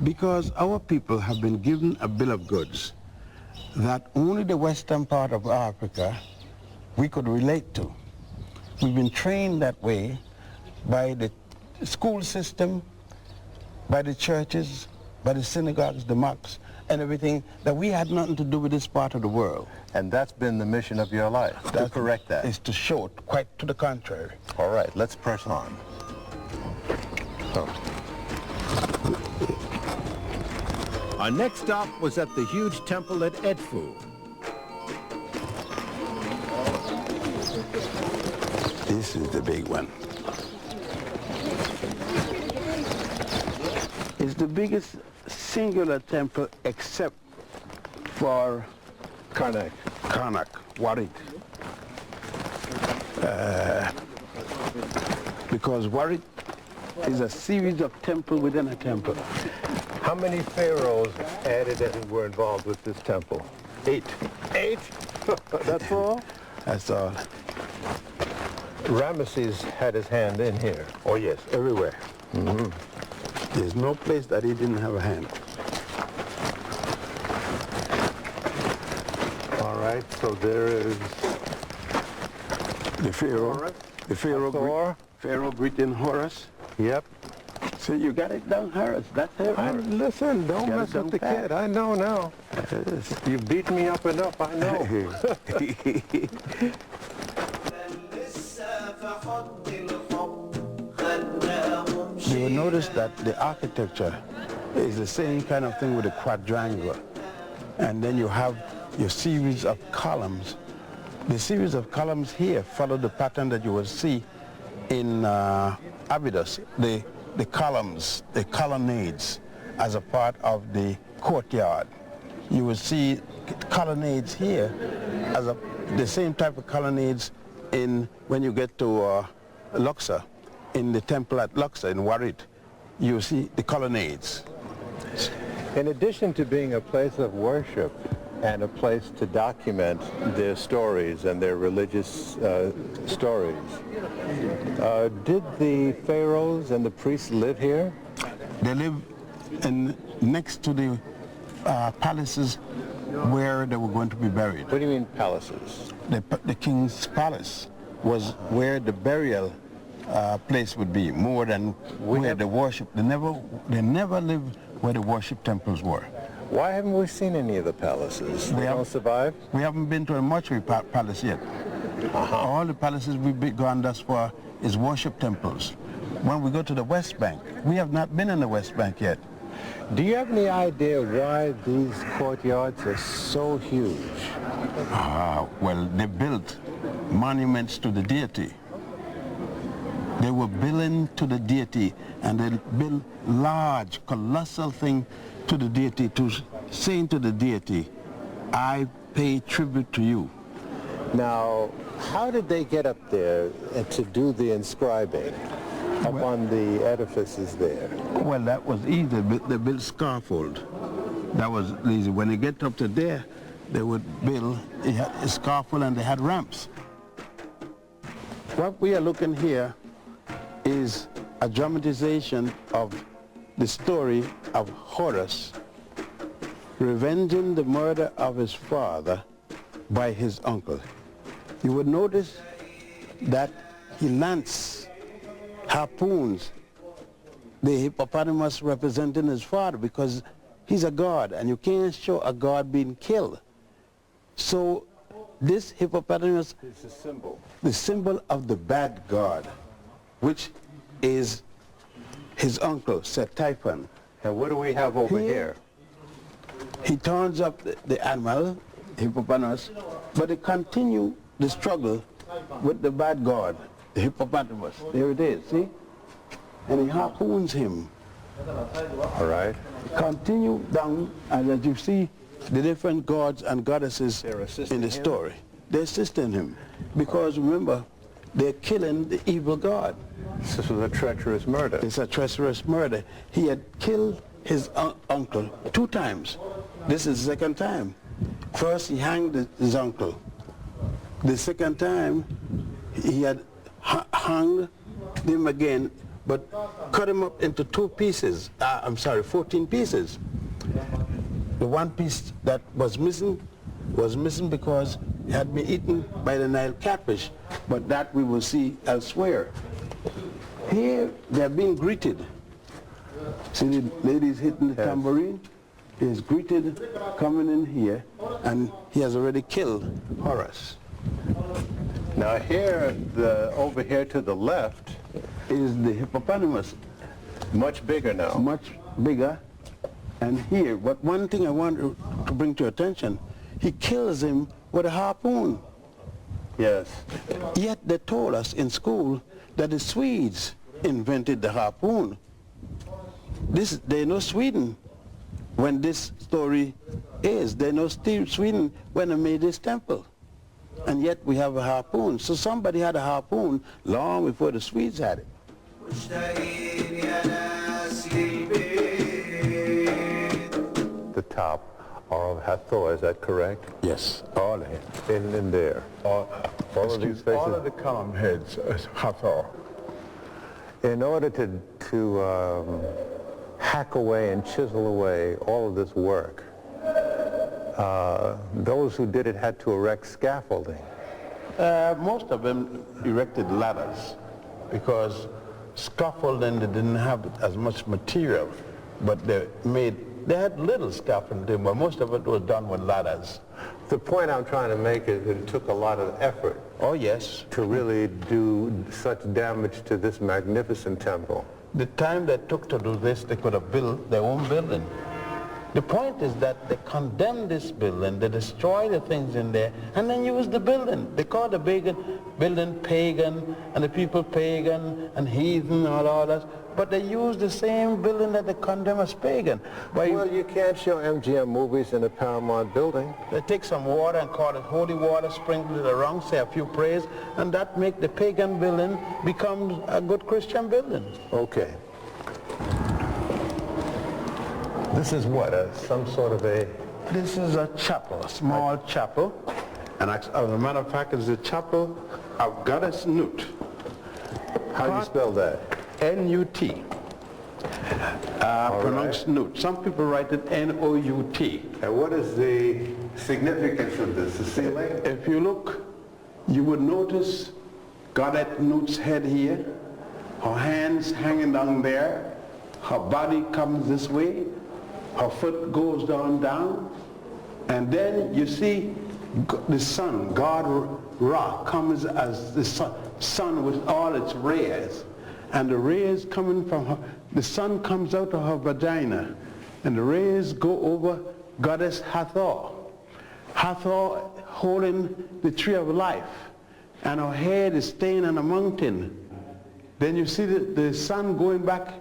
Speaker 3: Because our people have been given a bill of goods. that only the western part of Africa we could relate to. We've been trained that way by the school system, by the churches, by the synagogues, the mosques, and everything, that we had nothing to do with this part of the world.
Speaker 4: And that's been the mission of your life, to correct that.
Speaker 3: Is to show it, quite to the contrary.
Speaker 4: All right, let's press on.
Speaker 2: Our next stop was at the huge temple at Edfu.
Speaker 3: This is the big one. It's the biggest singular temple except for
Speaker 4: Karnak.
Speaker 3: Warit. Because Warit is a series of temple within a temple.
Speaker 4: How many pharaohs added and were involved with this temple?
Speaker 3: 8.
Speaker 4: 8? That's all?
Speaker 3: That's all.
Speaker 4: Ramesses had his hand in here.
Speaker 3: Oh yes, everywhere. There's no place that he didn't have a hand.
Speaker 4: All right, so there is
Speaker 3: The Pharaoh.
Speaker 4: Horus?
Speaker 3: The Pharaoh.
Speaker 4: Hathor?
Speaker 3: Pharaoh breathing Horus.
Speaker 4: Yep.
Speaker 3: So you got it down, Horus. That's Horus.
Speaker 4: Listen, don't
Speaker 3: Got it
Speaker 4: mess with
Speaker 3: down
Speaker 4: the
Speaker 3: pat.
Speaker 4: kid. I know now.
Speaker 3: Yes.
Speaker 4: You beat me up enough, I know.
Speaker 3: You will notice that the architecture is the same kind of thing with a quadrangle. And then you have your series of columns. The series of columns here follow the pattern that you will see in Abydos, the columns, the colonnades as a part of the courtyard. You will see colonnades here as the same type of colonnades when you get to Luxor, in the temple at Luxor in Warit. You see the colonnades.
Speaker 4: In addition to being a place of worship and a place to document their stories and their religious stories, did the pharaohs and the priests live here?
Speaker 3: They live next to the palaces where they were going to be buried.
Speaker 4: What do you mean palaces?
Speaker 3: The king's palace was where the burial place would be, more than where the worship. They never lived where the worship temples were.
Speaker 4: Why haven't we seen any of the palaces? They don't survive?
Speaker 3: We haven't been to a mortuary palace yet. All the palaces we've gone thus far is worship temples. When we go to the West Bank, we have not been in the West Bank yet.
Speaker 4: Do you have any idea why these courtyards are so huge?
Speaker 3: Well, they built monuments to the deity. They were building to the deity, and they built large, colossal thing to the deity, saying to the deity, I pay tribute to you.
Speaker 4: Now, how did they get up there to do the inscribing up on the edifices there?
Speaker 3: Well, that was easy. They built scaffold. That was easy. When they get up to there, they would build a scaffold, and they had ramps. What we are looking here is a dramatization of the story of Horus revenging the murder of his father by his uncle. You would notice that he harpoons the hippopotamus representing his father, because he's a god and you can't show a god being killed. So this hippopotamus is the symbol of the bad god, which is his uncle, Set Typhon.
Speaker 4: And what do we have over here?
Speaker 3: He turns up the animal, hippopotamus, but they continue the struggle with the bad god, the hippopotamus. There it is, see? And he harpoons him.
Speaker 4: All right.
Speaker 3: Continue down, and as you see, the different gods and goddesses in the story. They're assisting him. Because remember, they're killing the evil god.
Speaker 4: This was a treacherous murder.
Speaker 3: It's a treacherous murder. He had killed his uncle 2 times. This is the second time. First, he hanged his uncle. The second time, he had hung him again, but cut him up into 14 pieces. The one piece that was missing because it had been eaten by the Nile catfish, but that we will see elsewhere. Here they are being greeted. See the ladies hitting the tambourine? He is greeted coming in here, and he has already killed Horus.
Speaker 4: Now here, over here to the left,
Speaker 3: is the hippopotamus.
Speaker 4: much bigger now.
Speaker 3: Much bigger. And here, but one thing I want to bring to your attention, he kills him with a harpoon.
Speaker 4: Yes.
Speaker 3: Yet they told us in school that the Swedes invented the harpoon. They know Sweden when this story is. They know Sweden when they made this temple. And yet we have a harpoon. So somebody had a harpoon long before the Swedes had it.
Speaker 4: The top are of Hathor, is that correct?
Speaker 3: Yes, all of it.
Speaker 4: In there. All of these faces?
Speaker 3: All of the column heads is Hathor.
Speaker 4: In order to hack away and chisel away all of this work, those who did it had to erect scaffolding.
Speaker 3: Most of them erected ladders because scaffolding, they didn't have as much material, but they had little scaffolding, but most of it was done with ladders.
Speaker 4: The point I'm trying to make is that it took a lot of effort.
Speaker 3: Oh, yes.
Speaker 4: To really do such damage to this magnificent temple.
Speaker 3: The time they took to do this, they could have built their own building. The point is that they condemned this building, they destroyed the things in there, and then used the building. They called the building pagan, and the people pagan and heathen and all that, but they used the same building that they condemn as pagan.
Speaker 4: Well, you can't show MGM movies in a Paramount building.
Speaker 3: They take some water and call it holy water, sprinkle it around, say a few prayers, and that make the pagan building become a good Christian building.
Speaker 4: Okay. This is what, some sort of a...
Speaker 3: This is a chapel, a small chapel. And as a matter of fact, it's a chapel of Goddess Nut.
Speaker 4: How do you spell that?
Speaker 3: N-U-T. Pronounced Nut. Some people write it N-O-U-T.
Speaker 4: And what is the significance of this? The ceiling?
Speaker 3: If you look, you would notice Goddess Nut's head here, her hands hanging down there, her body comes this way, her foot goes down, and then you see the sun, God Ra, comes as the sun with all its rays, and the rays coming from her, the sun comes out of her vagina, and the rays go over Goddess Hathor. Hathor holding the tree of life, and her head is staying on a mountain. Then you see the sun going back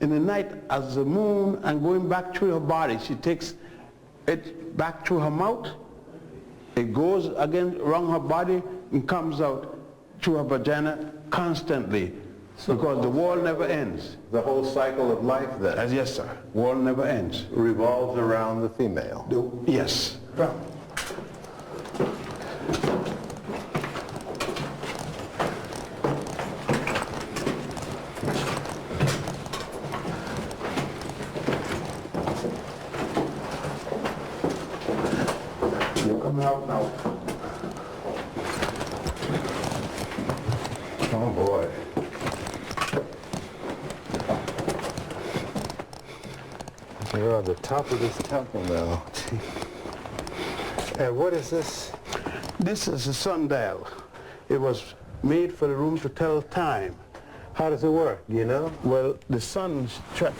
Speaker 3: in the night as the moon and going back through her body. She takes it back through her mouth. It goes again around her body and comes out through her vagina constantly, because the wall never ends.
Speaker 4: The whole cycle of life then?
Speaker 3: Yes, sir. Wall never ends.
Speaker 4: Revolves around the female?
Speaker 3: Yes. Out now.
Speaker 4: Oh boy. We're on the top of this temple now. And what is this?
Speaker 3: This is a sundial. It was made for the room to tell time.
Speaker 4: How does it work? Do you know?
Speaker 3: Well, the sun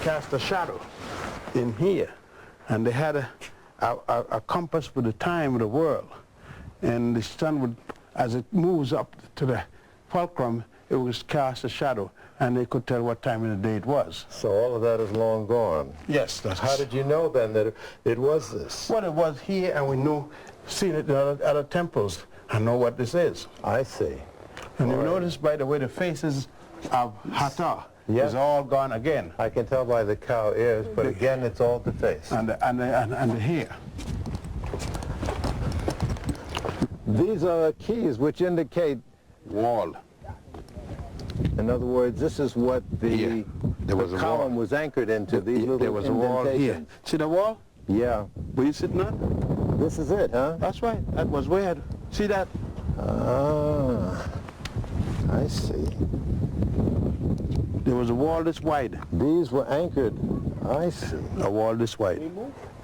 Speaker 3: cast a shadow in here, and they had a compass with the time of the world, and the sun would, as it moves up to the fulcrum, it would cast a shadow, and they could tell what time of the day it was.
Speaker 4: So all of that is long gone.
Speaker 3: Yes.
Speaker 4: How did you know then that it was this?
Speaker 3: Well, it was here, and we know, seen it in other temples, and know what this is.
Speaker 4: I see.
Speaker 3: And you notice by the way the faces of Hathor is all gone again.
Speaker 4: I can tell by the cow ears, but again it's all the face.
Speaker 3: And the hair.
Speaker 4: These are keys which indicate
Speaker 3: Wall.
Speaker 4: In other words, this is what the column was anchored into. These little
Speaker 3: there was a wall here. See the wall? Yeah. Were you sitting on?
Speaker 4: This is it, huh?
Speaker 3: That's right. That was where. See that?
Speaker 4: Ah, I see.
Speaker 3: There was a wall this wide.
Speaker 4: These were anchored. I see.
Speaker 3: A wall this wide.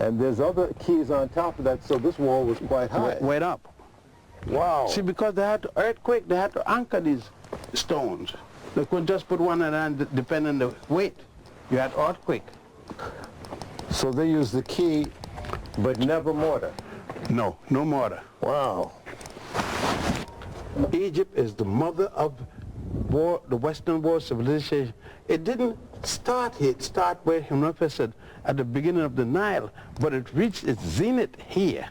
Speaker 4: And there's other keys on top of that, so this wall was quite high.
Speaker 3: Went up.
Speaker 4: Wow.
Speaker 3: See, because they had to earthquake, they had to anchor these stones. They couldn't just put one and depending on the weight. You had earthquake.
Speaker 4: So they used the key, but never mortar.
Speaker 3: No, no mortar.
Speaker 4: Wow.
Speaker 3: Egypt is the mother of the Western world civilization. It didn't start here. It started where Memphis said at the beginning of the Nile, but it reached its zenith here.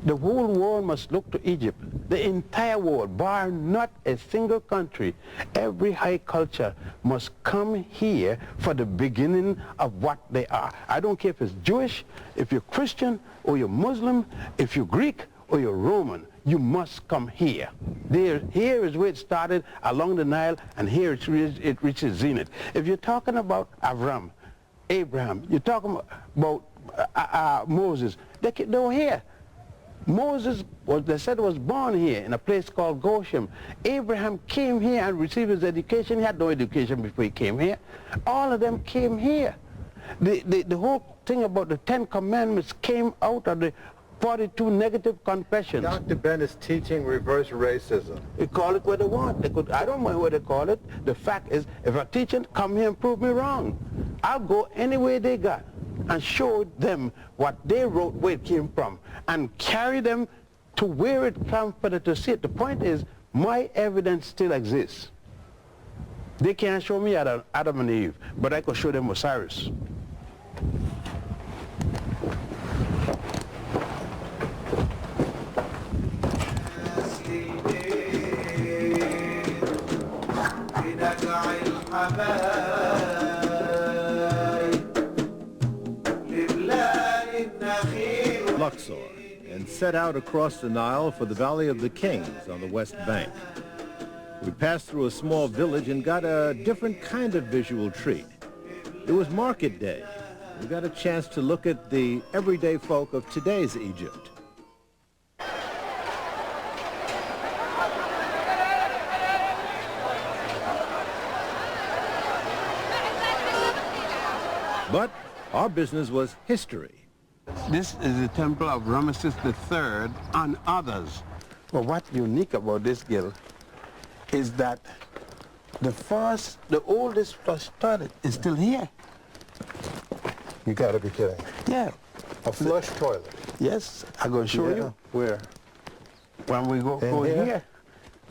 Speaker 3: The whole world must look to Egypt. The entire world, bar not a single country. Every high culture must come here for the beginning of what they are. I don't care if it's Jewish, if you're Christian, or you're Muslim, if you're Greek, or you're Roman. You must come here. Here is where it started along the Nile, and here it reaches zenith. If you're talking about Abraham, you're talking about Moses, they were here. Moses, they said, was born here in a place called Goshen. Abraham came here and received his education. He had no education before he came here. All of them came here. The whole thing about the 10 Commandments came out of the 42 negative confessions.
Speaker 4: Dr. Ben is teaching reverse racism.
Speaker 3: They call it what they want. I don't mind what they call it. The fact is, if a teacher come here and prove me wrong, I'll go anywhere they got and show them what they wrote, where it came from, and carry them to where it came for them to see it. The point is, my evidence still exists. They can't show me Adam and Eve, but I could show them Osiris.
Speaker 2: Luxor, and set out across the Nile for the Valley of the Kings on the west bank. We passed through a small village and got a different kind of visual treat. It was market day. We got a chance to look at the everyday folk of today's Egypt. But our business was history.
Speaker 3: This is the Temple of Ramesses III and others. But what's unique about this, Gill, is that the oldest flush toilet is still here.
Speaker 4: You gotta be kidding.
Speaker 3: Yeah.
Speaker 4: A flush toilet.
Speaker 3: Yes, I'm going to show you.
Speaker 4: Where?
Speaker 3: When we go in here,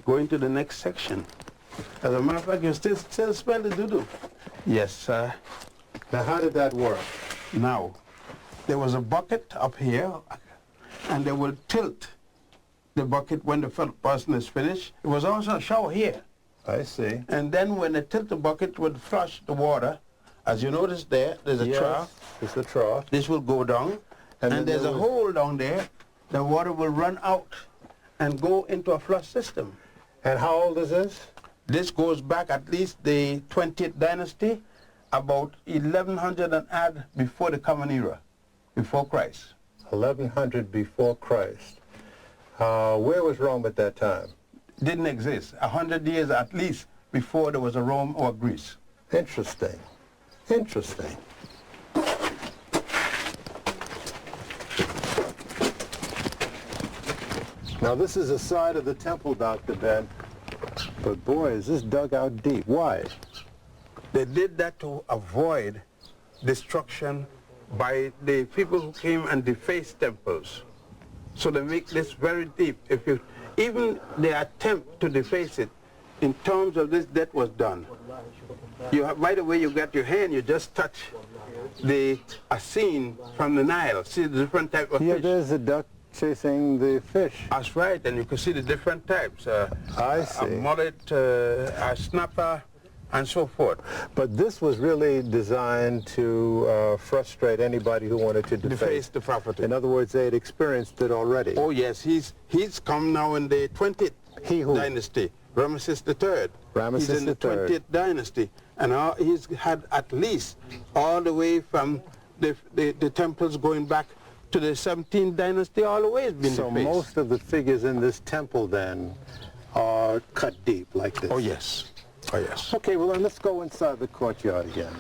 Speaker 3: go into the next section. As a matter of fact, you still smell the doo-doo. Yes, sir.
Speaker 4: Now, how did that work?
Speaker 3: Now, there was a bucket up here, and they will tilt the bucket when the person is finished. It was also a shower here.
Speaker 4: I see.
Speaker 3: And then when they tilt the bucket, it would flush the water. As you notice there's a trough.
Speaker 4: It's the trough.
Speaker 3: This will go down, and there's a hole down there. The water will run out and go into a flush system.
Speaker 4: And how old is this?
Speaker 3: This goes back at least the 20th dynasty, about 1100 and add before the Common Era, before Christ.
Speaker 4: 1100 before Christ. Where was Rome at that time?
Speaker 3: Didn't exist. 100 years at least before there was a Rome or Greece.
Speaker 4: Interesting. Interesting. Now this is a side of the temple, Dr. Ben, but boy, is this dug out deep. Why?
Speaker 3: They did that to avoid destruction by the people who came and defaced temples. So they make this very deep. Even the attempt to deface it, in terms of this, that was done. By the way you got your hand, you just touch a scene from the Nile. See the different type of
Speaker 4: Here
Speaker 3: fish.
Speaker 4: there's a duck chasing the fish.
Speaker 3: That's right, and you can see the different types.
Speaker 4: I see.
Speaker 3: A mullet, a snapper, and so forth.
Speaker 4: But this was really designed to frustrate anybody who wanted to
Speaker 3: Deface the property.
Speaker 4: In other words, they had experienced it already.
Speaker 3: Oh yes, he's come now in the 20th dynasty, Ramesses III.
Speaker 4: Ramesses
Speaker 3: He's in the 20th dynasty, and he's had at least all the way from the temples going back to the 17th dynasty always been
Speaker 4: So
Speaker 3: defaced.
Speaker 4: most of the figures in this temple then are cut deep like this?
Speaker 3: Oh yes, oh yes.
Speaker 4: Okay, well then let's go inside the courtyard again.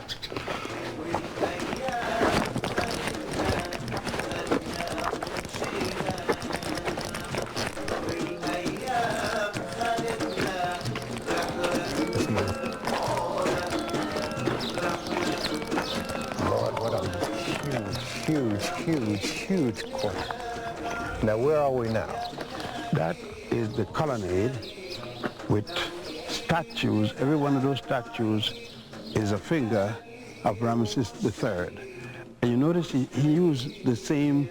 Speaker 4: Lord, what a huge court. Now where are we now?
Speaker 3: That is the colonnade with statues. Every one of those statues is a finger of Ramesses III. And you notice he used the same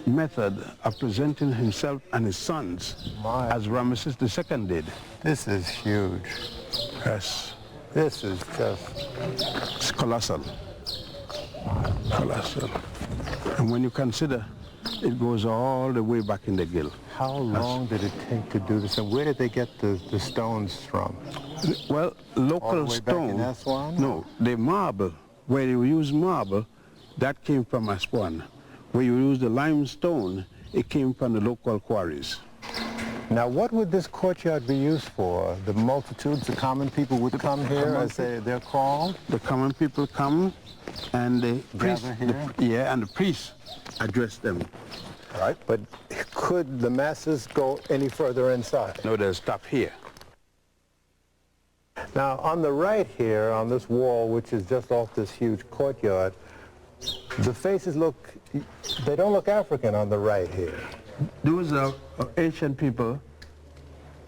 Speaker 3: method of presenting himself and his sons as Ramesses II did.
Speaker 4: This is huge.
Speaker 3: Yes,
Speaker 4: This is just...
Speaker 3: it's colossal. Colossal. And when you consider, it goes all the way back in the Gill.
Speaker 4: How long did it take to do this, and where did they get the stones from?
Speaker 3: Well,
Speaker 4: All
Speaker 3: local
Speaker 4: the way back in
Speaker 3: stone.
Speaker 4: Aswan?
Speaker 3: No, the marble, where you use marble, that came from Aswan. Where you use the limestone, it came from the local quarries.
Speaker 4: Now, what would this courtyard be used for? The multitudes, the common people would come here, as they're called?
Speaker 3: The common people come, and the priests,
Speaker 4: Gather here?
Speaker 3: and the priests address them.
Speaker 4: Right. But could the masses go any further inside?
Speaker 3: No, they'll stop here.
Speaker 4: Now, on the right here, on this wall, which is just off this huge courtyard, the faces look, they don't look African on the right here.
Speaker 3: Those are ancient people.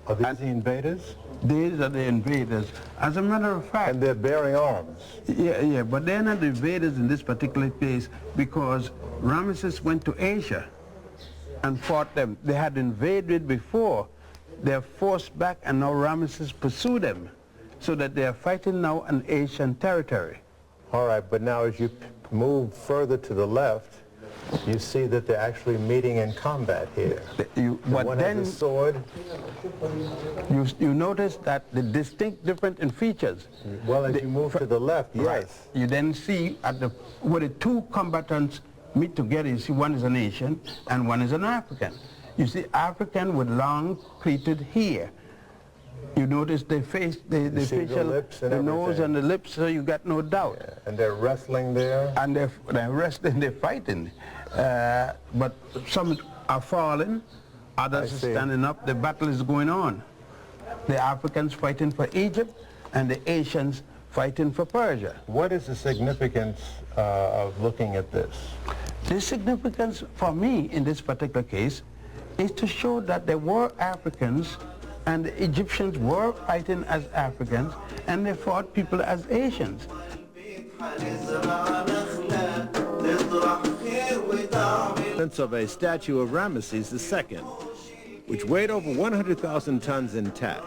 Speaker 4: Are these the invaders?
Speaker 3: These are the invaders. As a matter of fact,
Speaker 4: And they're bearing arms.
Speaker 3: yeah, but they're not the invaders in this particular case because Ramesses went to Asia and fought them. They had invaded before. They're forced back, and now Ramesses pursued them, so that they are fighting now an Asian territory.
Speaker 4: All right, but now as you move further to the left, you see that they're actually meeting in combat here.
Speaker 3: But
Speaker 4: One
Speaker 3: then
Speaker 4: has a sword.
Speaker 3: you notice that the distinct difference in features.
Speaker 4: Well, as you move to the left,
Speaker 3: Right.
Speaker 4: yes.
Speaker 3: You then see where the two combatants meet together, you see one is an Asian and one is an African. You see African with long pleated hair. You notice the face, the
Speaker 4: see the
Speaker 3: facial,
Speaker 4: lips and
Speaker 3: the nose
Speaker 4: everything.
Speaker 3: and the lips, so you got no doubt.
Speaker 4: Yeah, and they're wrestling there.
Speaker 3: And they're wrestling, they're fighting. But some are falling, others
Speaker 4: I
Speaker 3: are
Speaker 4: see.
Speaker 3: standing up. The battle is going on. The Africans fighting for Egypt and the Asians fighting for Persia.
Speaker 4: What is the significance of looking at this?
Speaker 3: The significance for me in this particular case is to show that there were Africans and the Egyptians were fighting as Africans and they fought people as Asians.
Speaker 2: Of a statue of Ramesses II, which weighed over 100,000 tons intact.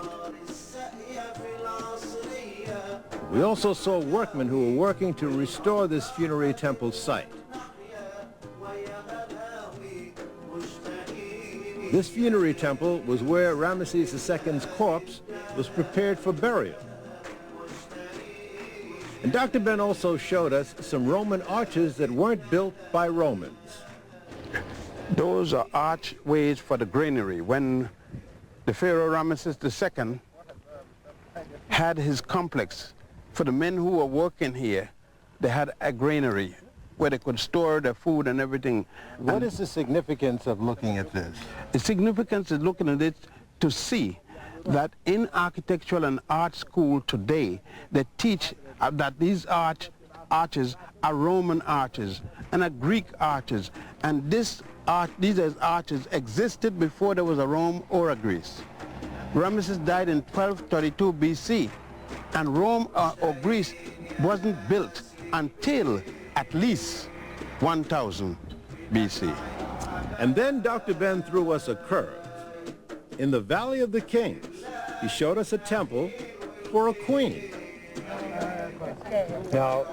Speaker 2: We also saw workmen who were working to restore this funerary temple site. This funerary temple was where Ramesses II's corpse was prepared for burial. And Dr. Ben also showed us some Roman arches that weren't built by Romans.
Speaker 3: Those are archways for the granary. When the Pharaoh Ramesses II had his complex, for the men who were working here, they had a granary where they could store their food and everything.
Speaker 4: What is the significance of looking at this?
Speaker 3: The significance is looking at it to see that in architectural and art school today, they teach that these arches are Roman arches and are Greek arches. And these arches existed before there was a Rome or a Greece. Ramesses died in 1232 BC, and Rome or Greece wasn't built until at least 1000 BC.
Speaker 2: And then Dr. Ben threw us a curve. In the Valley of the Kings, he showed us a temple for a queen.
Speaker 4: Now,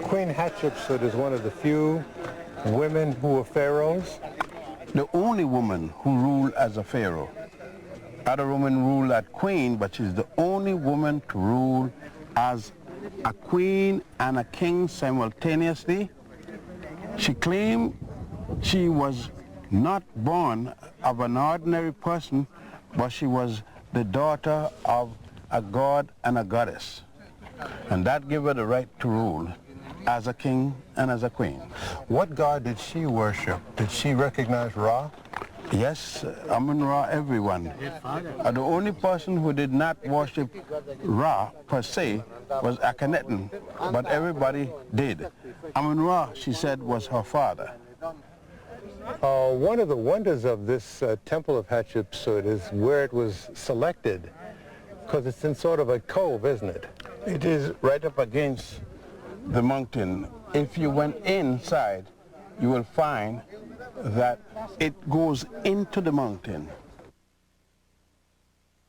Speaker 4: Queen Hatshepsut is one of the few women who were pharaohs.
Speaker 3: The only woman who ruled as a pharaoh. Other women ruled as queen, but she's the only woman to rule as a queen and a king simultaneously She claimed she was not born of an ordinary person, but she was the daughter of a god and a goddess. And that gave her the right to rule as a king and as a queen.
Speaker 4: What god did she worship? Did she recognize Ra?
Speaker 3: Yes, Amun-Ra, everyone. The only person who did not worship Ra per se was Akhenaten, but everybody did. Amun-Ra, she said, was her father.
Speaker 4: One of the wonders of this Temple of Hatshepsut is where it was selected, because it's in sort of a cove, isn't it?
Speaker 3: It is right up against the mountain. If you went inside, you will find that it goes into the mountain.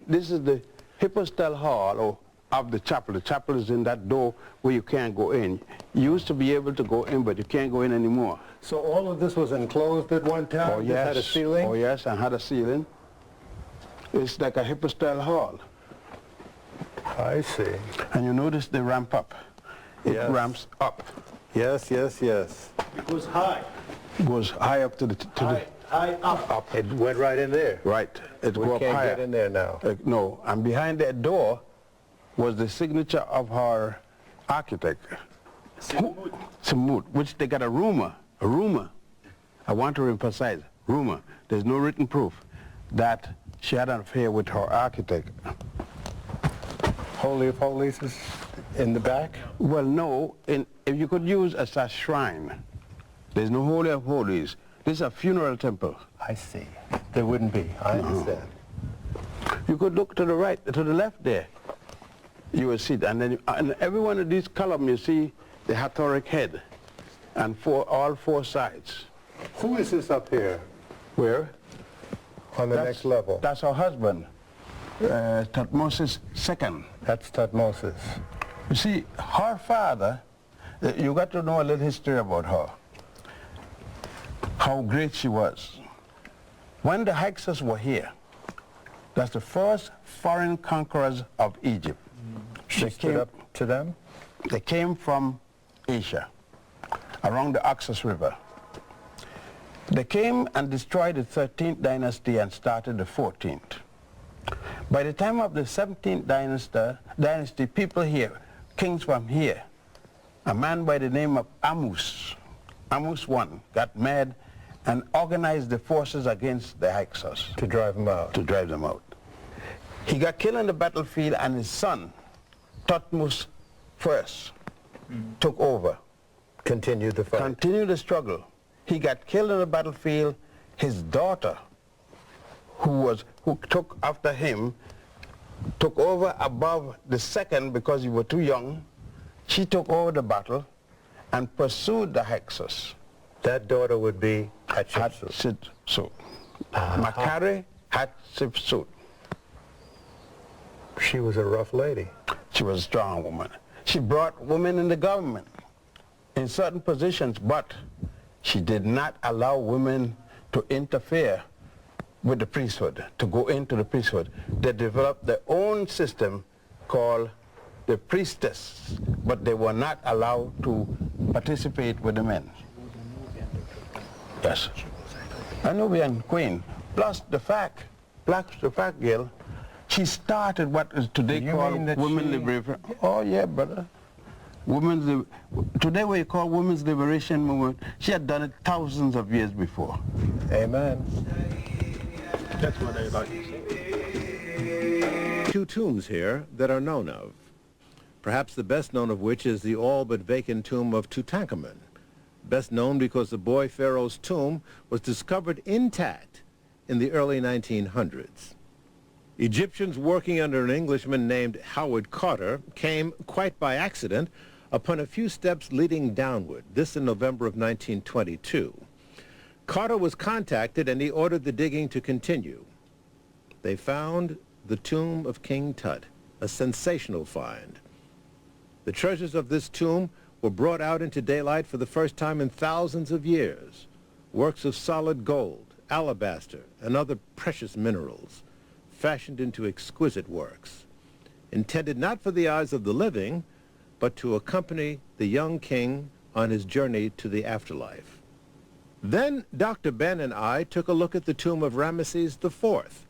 Speaker 3: This is the hypostyle hall of the chapel. The chapel is in that door where you can't go in. You used to be able to go in, but you can't go in anymore.
Speaker 4: So all of this was enclosed at one time?
Speaker 3: Oh, yes.
Speaker 4: It had a ceiling?
Speaker 3: Oh, yes, and had a ceiling. It's like a hypostyle hall.
Speaker 4: I see.
Speaker 3: And you notice the ramp up. It ramps up.
Speaker 4: Yes, yes, yes.
Speaker 5: It goes high.
Speaker 3: It goes high up to the...
Speaker 5: High up.
Speaker 4: It went right in there.
Speaker 3: Right. It
Speaker 4: We
Speaker 3: go up
Speaker 4: can't
Speaker 3: higher.
Speaker 4: get in there now.
Speaker 3: No, and behind that door was the signature of her architect, Samut, which they got a rumor, I want to emphasize, rumor, there's no written proof that she had an affair with her architect.
Speaker 4: Holy of Holies is in the back?
Speaker 3: Well, no, if you could use as a shrine, there's no Holy of Holies. This is a funeral temple.
Speaker 4: I see. There wouldn't be. I understand.
Speaker 3: You could look to the right, to the left there. You will see, and then and every one of these columns you see the Hathoric head, and all four sides.
Speaker 4: Who is this up here
Speaker 3: Where?
Speaker 4: on the next level?
Speaker 3: That's her husband, Thutmose II.
Speaker 4: That's Thutmose.
Speaker 3: You see, her father, you got to know a little history about her, how great she was. When the Hyksos were here, that's the first foreign conquerors of Egypt.
Speaker 4: She stood up to them?
Speaker 3: They came from Asia, around the Oxus River. They came and destroyed the 13th dynasty and started the 14th. By the time of the 17th dynasty, people here, kings from here, a man by the name of Amus I, got mad and organized the forces against the Hyksos.
Speaker 4: To drive them out?
Speaker 3: To drive them out. He got killed on the battlefield, and his son, Thutmose I, took over.
Speaker 4: Continued the fight?
Speaker 3: Continued the struggle. He got killed on the battlefield. His daughter, who took after him, took over above the second because he was too young. She took over the battle and pursued the Hyksos.
Speaker 4: That daughter would be Hatshepsut.
Speaker 3: Hatshepsut. Makare Hatshepsut.
Speaker 4: She was a rough lady.
Speaker 3: She was a strong woman. She brought women in the government in certain positions, but she did not allow women to interfere with the priesthood, to go into the priesthood. They developed their own system called the priestess, but they were not allowed to participate with the men. Yes. A Nubian queen, plus the fact, Gill, she started what is today called women liberation. Oh yeah, brother. Today we call women's liberation movement. She had done it thousands of years before.
Speaker 4: Amen.
Speaker 5: That's what I like.
Speaker 2: Two tombs here that are known of, perhaps the best known of which is the all but vacant tomb of Tutankhamun, best known because the boy pharaoh's tomb was discovered intact in the early 1900s. Egyptians working under an Englishman named Howard Carter came, quite by accident, upon a few steps leading downward, this in November of 1922. Carter was contacted and he ordered the digging to continue. They found the tomb of King Tut, a sensational find. The treasures of this tomb were brought out into daylight for the first time in thousands of years. Works of solid gold, alabaster, and other precious minerals, fashioned into exquisite works, intended not for the eyes of the living, but to accompany the young king on his journey to the afterlife. Then Dr. Ben and I took a look at the tomb of Ramesses IV.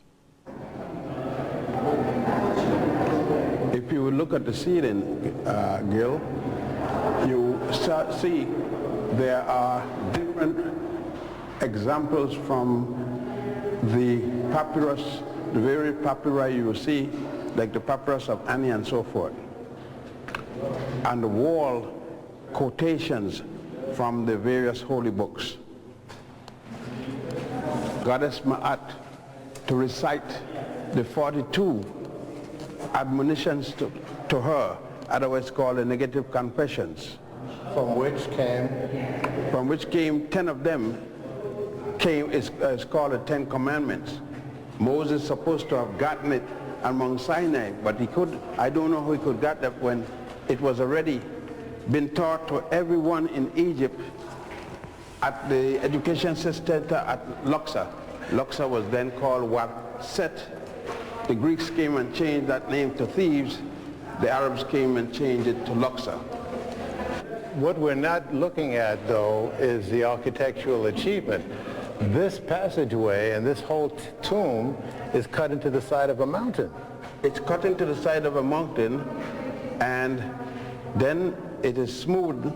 Speaker 3: If you look at the ceiling, Gill, you see there are different examples from the papyrus, the various papyri you see, like the papyrus of Ani and so forth. And the wall quotations from the various holy books. Goddess Ma'at to recite the 42 admonitions to her, otherwise called the negative confessions.
Speaker 4: From which came
Speaker 3: 10 of them is called the 10 Commandments. Moses is supposed to have gotten it on Mount Sinai, but I don't know how he could get that when it was already been taught to everyone in Egypt at the education center at Luxor. Luxor was then called Set. The Greeks came and changed that name to Thebes. The Arabs came and changed it to Luxor.
Speaker 4: What we're not looking at, though, is the architectural achievement. This passageway and this whole tomb is cut into the side of a mountain.
Speaker 3: It's cut into the side of a mountain, and then it is smoothed,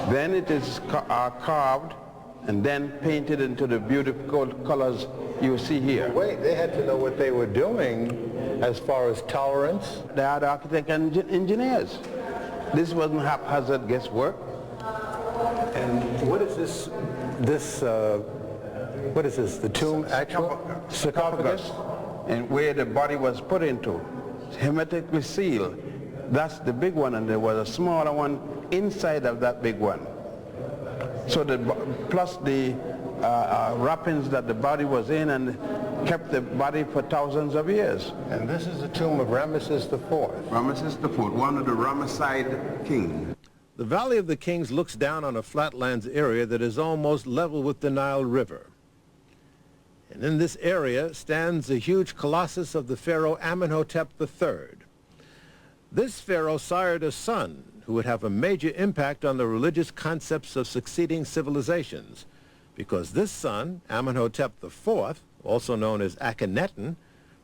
Speaker 3: then it is carved, and then painted into the beautiful colors you see here.
Speaker 4: Wait, they had to know what they were doing as far as tolerance?
Speaker 3: They are the architects and engineers. This wasn't haphazard guesswork.
Speaker 4: And what is this, what is this, the tomb actual?
Speaker 3: Sarcophagus, and where the body was put into, hermetically sealed. That's the big one, and there was a smaller one inside of that big one. So plus the wrappings that the body was in and kept the body for thousands of years.
Speaker 4: And this is the tomb of Ramesses IV.
Speaker 3: Ramesses IV, one of the Ramesside kings.
Speaker 2: The Valley of the Kings looks down on a flatlands area that is almost level with the Nile River. And in this area stands the huge colossus of the pharaoh Amenhotep III. This pharaoh sired a son who would have a major impact on the religious concepts of succeeding civilizations, because this son, Amenhotep IV, also known as Akhenaten,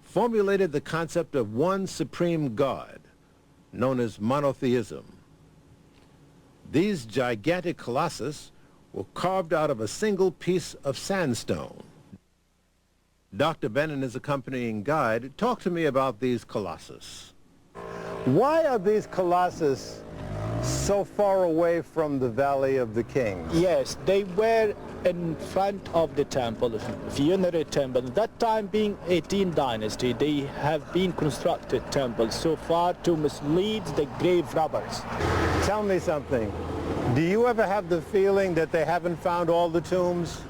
Speaker 2: formulated the concept of one supreme god, known as monotheism. These gigantic colossus were carved out of a single piece of sandstone. Dr. Ben and his accompanying guide talked to me about these colossus.
Speaker 4: Why are these colossus so far away from the Valley of the Kings?
Speaker 6: Yes, they were in front of the temple, the funerary temple. At that time being 18th dynasty, they have been constructed temples so far to mislead the grave robbers.
Speaker 4: Tell me something. Do you ever have the feeling that they haven't found all the tombs?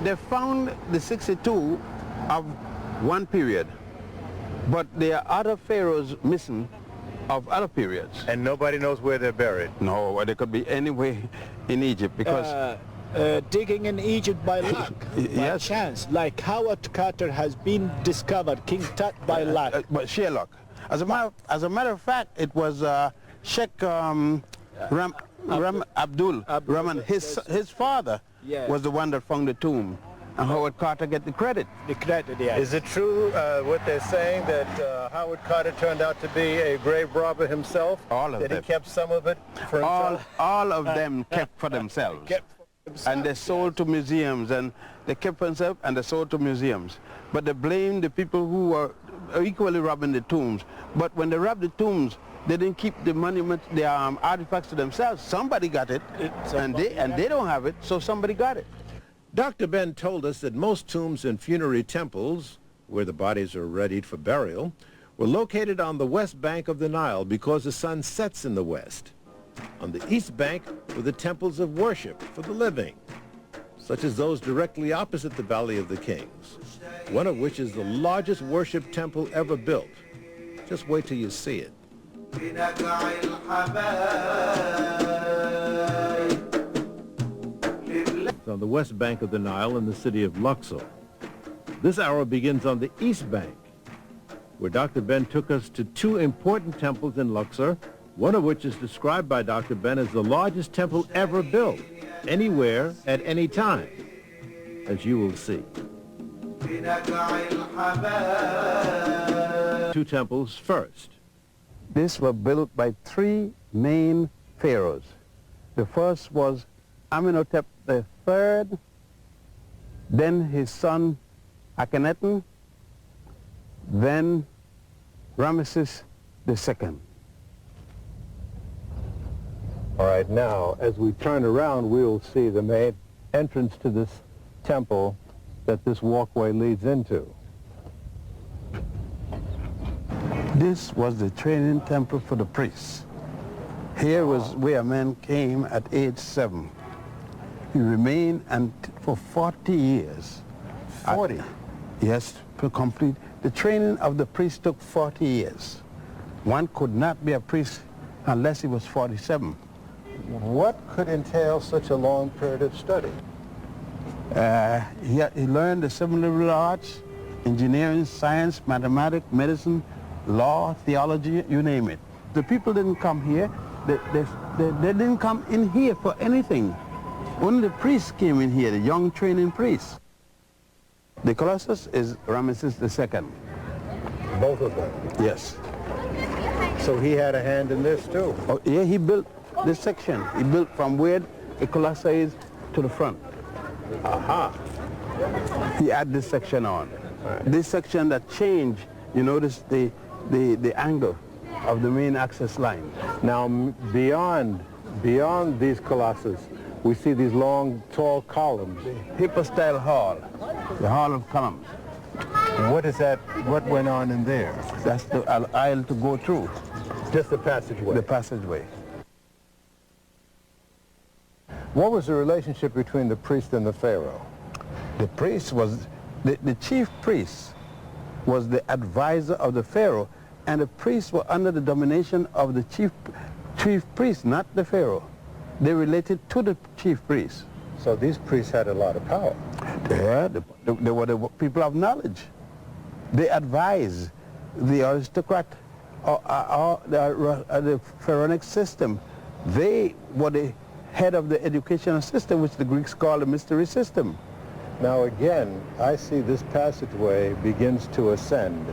Speaker 3: They found the 62 of one period, but there are other pharaohs missing of other periods.
Speaker 4: And nobody knows where they're buried?
Speaker 3: No, they could be anywhere in Egypt because...
Speaker 6: digging in Egypt by luck, by chance, like Howard Carter has been discovered, King Tut by luck.
Speaker 3: But sheer luck. As a matter of fact, it was Sheikh Abdul Rahman, his father was the one that found the tomb, and Howard Carter get the credit.
Speaker 6: The credit, yes.
Speaker 4: Is it true what they're saying, that Howard Carter turned out to be a grave robber himself?
Speaker 3: All of them.
Speaker 4: That he kept some of it for himself?
Speaker 3: All of them kept for themselves. And they sold to museums, and they kept for themselves and they sold to museums. But they blamed the people who were equally robbing the tombs. But when they robbed the tombs, they didn't keep the monument, the artifacts to themselves. Somebody got it, and they don't have it, so somebody got it.
Speaker 2: Dr. Ben told us that most tombs and funerary temples, where the bodies are readied for burial, were located on the west bank of the Nile because the sun sets in the west. On the east bank were the temples of worship for the living, such as those directly opposite the Valley of the Kings, one of which is the largest worship temple ever built. Just wait till you see it. It's on the west bank of the Nile in the city of Luxor. This hour begins on the east bank, where Dr. Ben took us to two important temples in Luxor, one of which is described by Dr. Ben as the largest temple ever built. anywhere at any time, as you will see. 2 temples first.
Speaker 3: These were built by 3 main pharaohs. The first was Amenhotep III, then his son Akhenaten, then Ramesses II.
Speaker 4: All right, now, as we turn around, we'll see the main entrance to this temple that this walkway leads into.
Speaker 3: This was the training temple for the priests. Here was where men came at age 7. He remained for 40 years.
Speaker 4: 40?
Speaker 3: Yes, to complete. The training of the priest took 40 years. One could not be a priest unless he was 47.
Speaker 4: What could entail such a long period of study?
Speaker 3: He learned the 7 liberal arts, engineering, science, mathematics, medicine, law, theology, you name it. The people didn't come here. They didn't come in here for anything. Only the priests came in here, the young training priests. The Colossus is Ramesses II.
Speaker 4: Both of them?
Speaker 3: Yes.
Speaker 4: So he had a hand in this too?
Speaker 3: Oh, yeah, he built this section. He built from where the Colossus is to the front.
Speaker 4: Aha.
Speaker 3: He added this section on. Right. This section that changed, you notice the angle of the main access line.
Speaker 4: Now, beyond these colossus, we see these long, tall columns.
Speaker 3: Hypostyle hall, the hall of columns.
Speaker 4: What is that? What went on in there?
Speaker 3: That's the aisle to go through.
Speaker 4: Just the passageway?
Speaker 3: The passageway.
Speaker 4: What was the relationship between the priest and the pharaoh?
Speaker 3: The priest was, the chief priest was the advisor of the pharaoh, and the priests were under the domination of the chief priest, not the pharaoh. They related to the chief priest.
Speaker 4: So these priests had a lot of power.
Speaker 3: Yeah, they were the people of knowledge. They advised the aristocrat or the pharaonic system. They were the head of the educational system, which the Greeks call the mystery system.
Speaker 4: Now again, I see this passageway begins to ascend,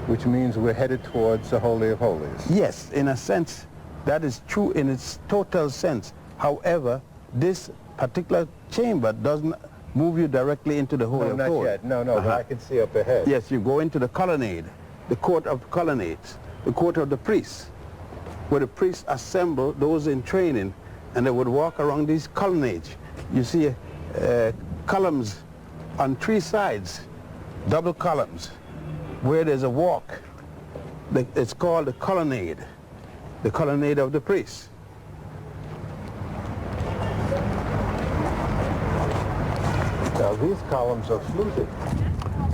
Speaker 4: which means we're headed towards the Holy of Holies.
Speaker 3: Yes, in a sense, that is true in its total sense. However, this particular chamber doesn't move you directly into the Holy of Holies.
Speaker 4: Not yet. No, but I can see up ahead.
Speaker 3: Yes, you go into the colonnade, the court of colonnades, the court of the priests, where the priests assemble those in training, and they would walk around these colonnades. You see columns on 3 sides, double columns, where there's a walk. It's called the colonnade of the priests.
Speaker 4: Now these columns are fluted.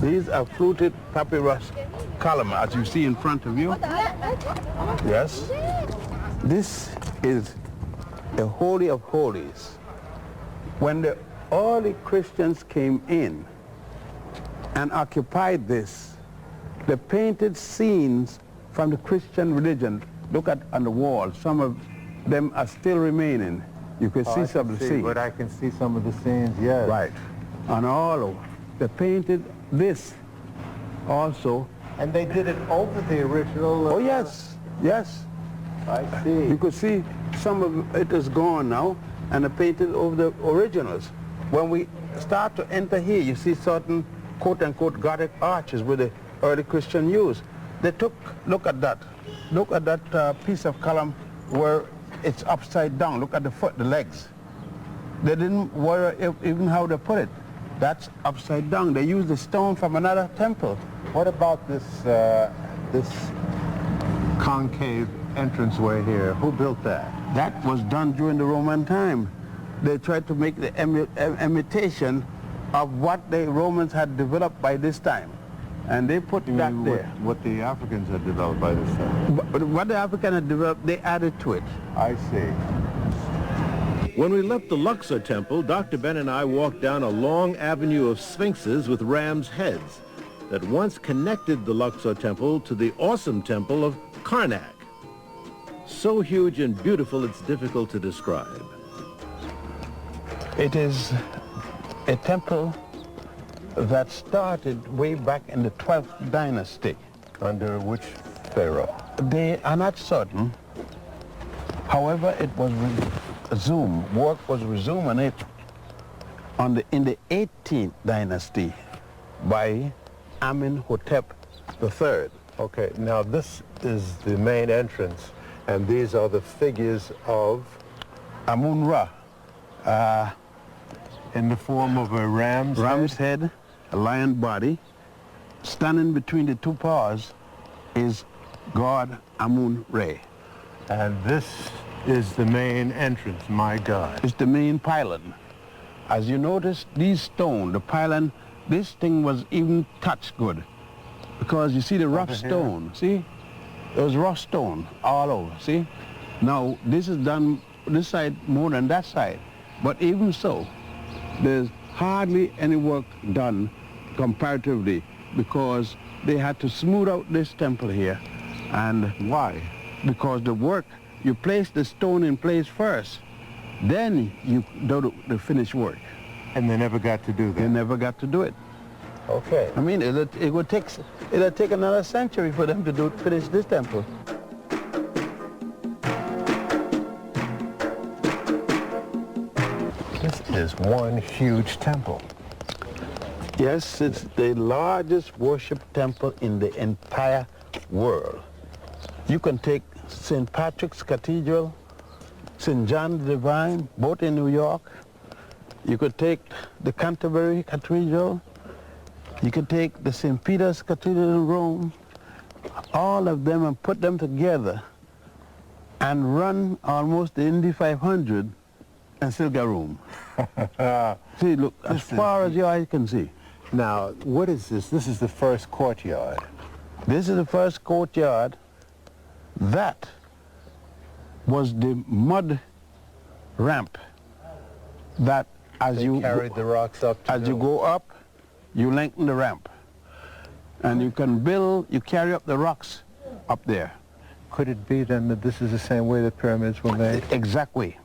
Speaker 3: These are fluted papyrus column, as you see in front of you. Yes. This is a Holy of Holies. When the early Christians came in and occupied this, they painted scenes from the Christian religion. Look at on the wall. Some of them are still remaining. You can see some of the scenes.
Speaker 4: But I can see some of the scenes, yes.
Speaker 3: Right. On all over. They painted this also.
Speaker 4: And they did it over the original...
Speaker 3: Oh, yes. Yes.
Speaker 4: I see.
Speaker 3: You could see some of it is gone now, and they painted over the originals. When we start to enter here, you see certain quote-unquote Gothic arches with the early Christian used. They took, look at that piece of column where it's upside down. Look at the foot, the legs. They didn't worry even how they put it. That's upside down. They used the stone from another temple.
Speaker 4: What about this concave entranceway here? Who built that?
Speaker 3: That was done during the Roman time. They tried to make the imitation of what the Romans had developed by this time. And they put that there.
Speaker 4: What the Africans had developed by this time?
Speaker 3: But what the Africans had developed, they added to it.
Speaker 4: I see.
Speaker 2: When we left the Luxor Temple, Dr. Ben and I walked down a long avenue of sphinxes with ram's heads that once connected the Luxor Temple to the awesome temple of Karnak. So huge and beautiful it's difficult to describe.
Speaker 3: It is a temple that started way back in the 12th dynasty.
Speaker 4: Under which pharaoh?
Speaker 3: They are not certain. However, it was resumed. Work was resumed on it in the 18th dynasty by Amenhotep III.
Speaker 4: Okay, now this is the main entrance, and these are the figures of
Speaker 3: Amun-Ra.
Speaker 4: in the form of a ram's
Speaker 3: head, a lion body. Standing between the two paws is God Amun-Re.
Speaker 4: And this is the main entrance, my God.
Speaker 3: It's the main pylon. As you notice, these stone, the pylon, this thing was even touched good. Because you see the rough stone, see? There was rough stone all over, see? Now, this is done this side more than that side. But even so, there's hardly any work done comparatively, because they had to smooth out this temple here. And
Speaker 4: why?
Speaker 3: Because the work, you place the stone in place first, then you do the finished work.
Speaker 4: And they never got to do that?
Speaker 3: They never got to do it.
Speaker 4: Okay.
Speaker 3: I mean, it'll take another century for them to finish this temple.
Speaker 4: This is one huge temple.
Speaker 3: Yes, it's the largest worship temple in the entire world. You can take St. Patrick's Cathedral, St. John the Divine, both in New York. You could take the Canterbury Cathedral. You could take the St. Peter's Cathedral in Rome. All of them, and put them together and run almost the Indy 500 and still get room. See, look, as far as your eye can see.
Speaker 4: Now, what is this? This is the first courtyard.
Speaker 3: This is the first courtyard. That was the mud ramp that as
Speaker 4: They
Speaker 3: you
Speaker 4: carried the rocks up to
Speaker 3: as you go up, you lengthen the ramp. And you can build, you carry up the rocks up there.
Speaker 4: Could it be then that this is the same way the pyramids were made?
Speaker 3: Exactly.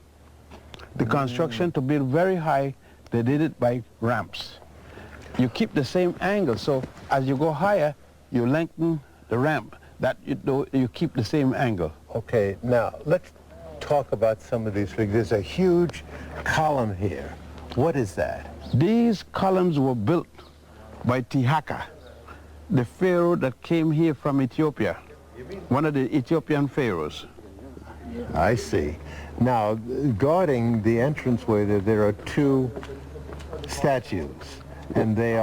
Speaker 3: The construction to build very high, they did it by ramps. You keep the same angle, so as you go higher, you lengthen the ramp. That you keep the same angle.
Speaker 4: Okay, now let's talk about some of these figures. There's a huge column here. What is that?
Speaker 3: These columns were built by Tihaka, the pharaoh that came here from Ethiopia, one of the Ethiopian pharaohs.
Speaker 4: I see. Now, guarding the entranceway, there are two statues, and they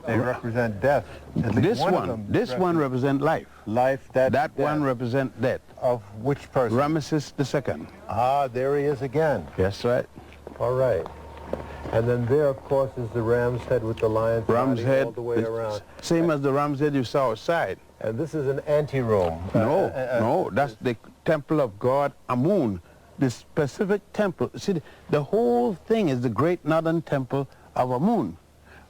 Speaker 4: represent death.
Speaker 3: This one represents life.
Speaker 4: Life,
Speaker 3: that one represents death.
Speaker 4: Of which person?
Speaker 3: Ramesses II.
Speaker 4: Ah, there he is again.
Speaker 3: Yes, right.
Speaker 4: All right. And then there, of course, is the ram's head with the lion's body all the way around.
Speaker 3: Same as the ram's head you saw outside.
Speaker 4: And this is an anteroom.
Speaker 3: No, that's the temple of God Amun, the specific temple. See, the whole thing is the great northern temple of Amun.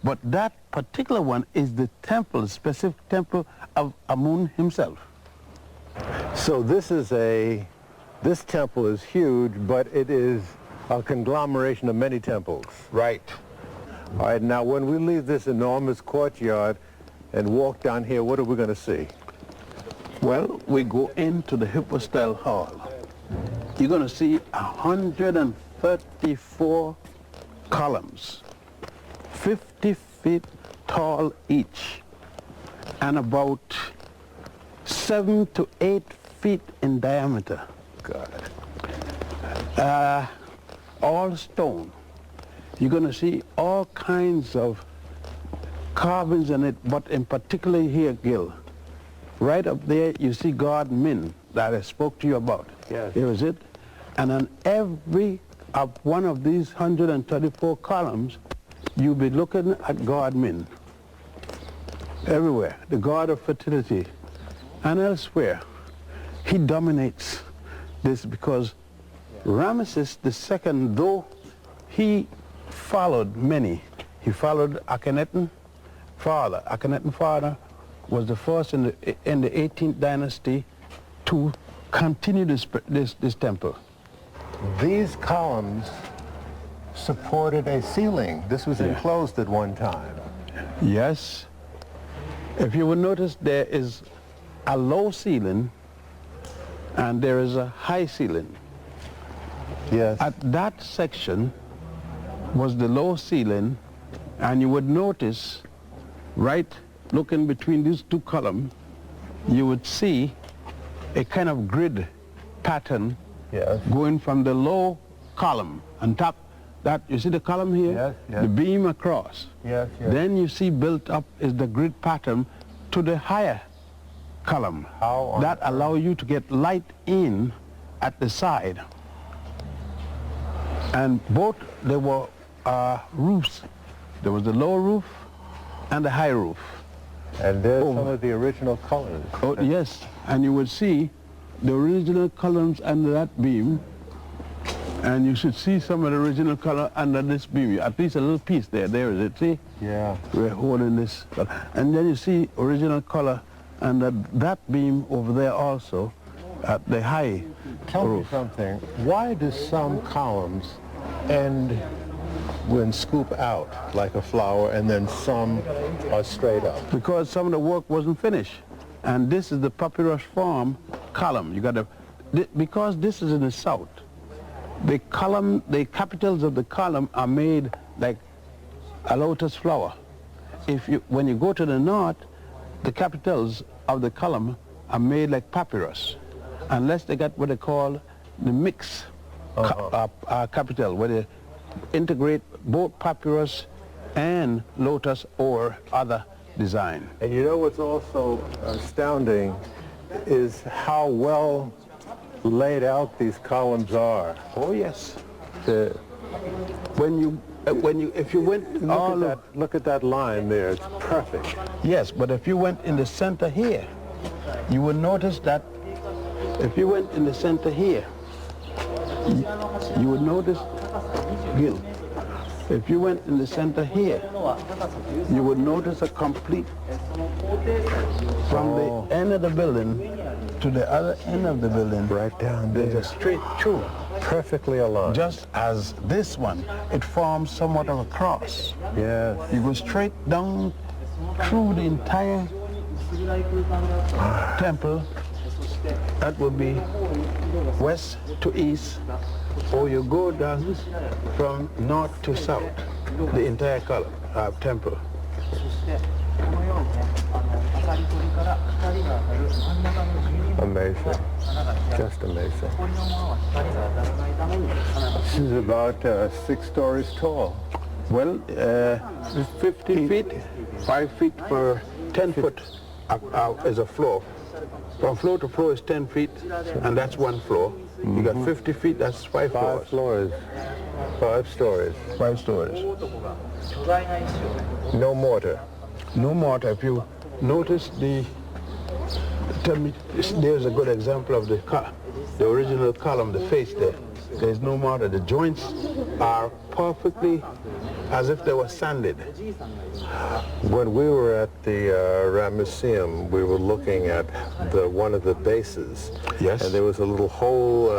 Speaker 3: But that particular one is the temple, the specific temple of Amun himself.
Speaker 4: So this temple is huge, but it is a conglomeration of many temples.
Speaker 3: Right.
Speaker 4: All right, now when we leave this enormous courtyard and walk down here, what are we going to see?
Speaker 3: Well, we go into the hypostyle hall. You're going to see 134 columns, 50 feet tall each, and about 7 to 8 feet in diameter.
Speaker 4: God.
Speaker 3: All stone. You're going to see all kinds of carvings in it, but in particular here, Gill. Right up there, you see God Min that I spoke to you about.
Speaker 4: Yes.
Speaker 3: Here is it. And on every one of these 134 columns, you'll be looking at God Min. Everywhere, the god of fertility. And elsewhere, he dominates this because Ramesses II, though he followed many, he followed Akhenaten father. Akhenaten father was the first in the 18th dynasty to continue this temple.
Speaker 4: These columns supported a ceiling. This was enclosed at one time.
Speaker 3: Yes. If you will notice, there is a low ceiling and there is a high ceiling.
Speaker 4: Yes.
Speaker 3: At that section was the low ceiling, and you would notice, right looking between these two columns, you would see a kind of grid pattern going from the low column on top. That, you see the column here?
Speaker 4: Yes, yes.
Speaker 3: The beam across.
Speaker 4: Yes, yes.
Speaker 3: Then you see built up is the grid pattern to the higher column. That allow you to get light in at the side. And both, there were roofs. There was the low roof and the high roof.
Speaker 4: And there's some of the original colors.
Speaker 3: Oh, yes, and you would see the original columns under that beam, and you should see some of the original color under this beam. At least a little piece there. There is it, see?
Speaker 4: Yeah.
Speaker 3: We're holding this. And then you see original color under that beam over there also at the high
Speaker 4: Tell
Speaker 3: roof.
Speaker 4: me something. Why do some columns end when scoop out like a flower, and then some are straight up?
Speaker 3: Because some of the work wasn't finished. And this is the papyrus form column. You got to, because this is in the south, the column, the capitals of the column are made like a lotus flower. When you go to the north, the capitals of the column are made like papyrus, unless they got what they call the mix capital, where they integrate both papyrus and lotus or other design.
Speaker 4: And you know what's also astounding is how well laid out these columns are.
Speaker 3: Oh yes. If you went
Speaker 4: Look at that line there. It's perfect.
Speaker 3: Yes, but if you went in the center here, you would notice that if you went in the center here, you would notice, Gill, if you went in the center here, you would notice a complete, from the end of the building to the other end of the building,
Speaker 4: Right down there.
Speaker 3: there's a straight through.
Speaker 4: Perfectly aligned.
Speaker 3: Just as this one, it forms somewhat of a cross.
Speaker 4: Yes.
Speaker 3: You go straight down through the entire temple. That would be west to east, or you go down from north to south, the entire temple.
Speaker 4: Amazing. Just amazing. This is about 6 stories tall.
Speaker 3: Well, 50 feet, 5 feet per 10 foot is a floor. From floor to floor is 10 feet, and that's one floor. You got 50 feet, that's 5 floors.
Speaker 4: 5 floors. 5 stories.
Speaker 3: 5 stories.
Speaker 4: No mortar.
Speaker 3: No mortar. If you notice there's a good example of the original column, the face there. There's no mortar. The joints are perfectly as if they were sanded.
Speaker 4: When we were at the Ramesses, we were looking at one of the bases.
Speaker 3: Yes.
Speaker 4: And there was a little hole.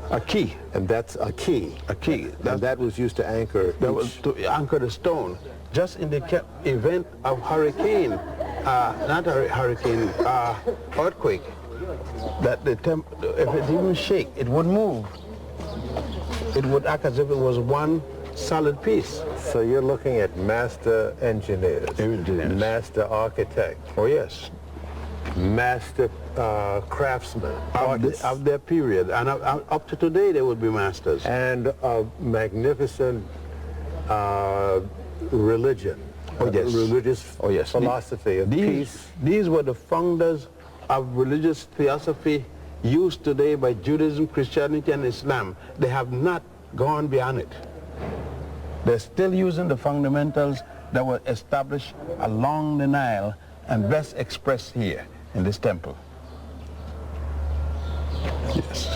Speaker 3: A key.
Speaker 4: And that's a key.
Speaker 3: A key.
Speaker 4: And that was used to anchor.
Speaker 3: That was to anchor the stone. Just in the event of hurricane, earthquake, that if it even shake, it would move. It would act as if it was one solid piece.
Speaker 4: So you're looking at master engineers, master architect.
Speaker 3: Oh yes.
Speaker 4: Master craftsmen,
Speaker 3: of their period, and up to today they would be masters.
Speaker 4: And a magnificent religion, religious philosophy of peace.
Speaker 3: These were the founders of religious theosophy used today by Judaism, Christianity, and Islam. They have not gone beyond it. They're still using the fundamentals that were established along the Nile and best expressed here in this temple. Yes.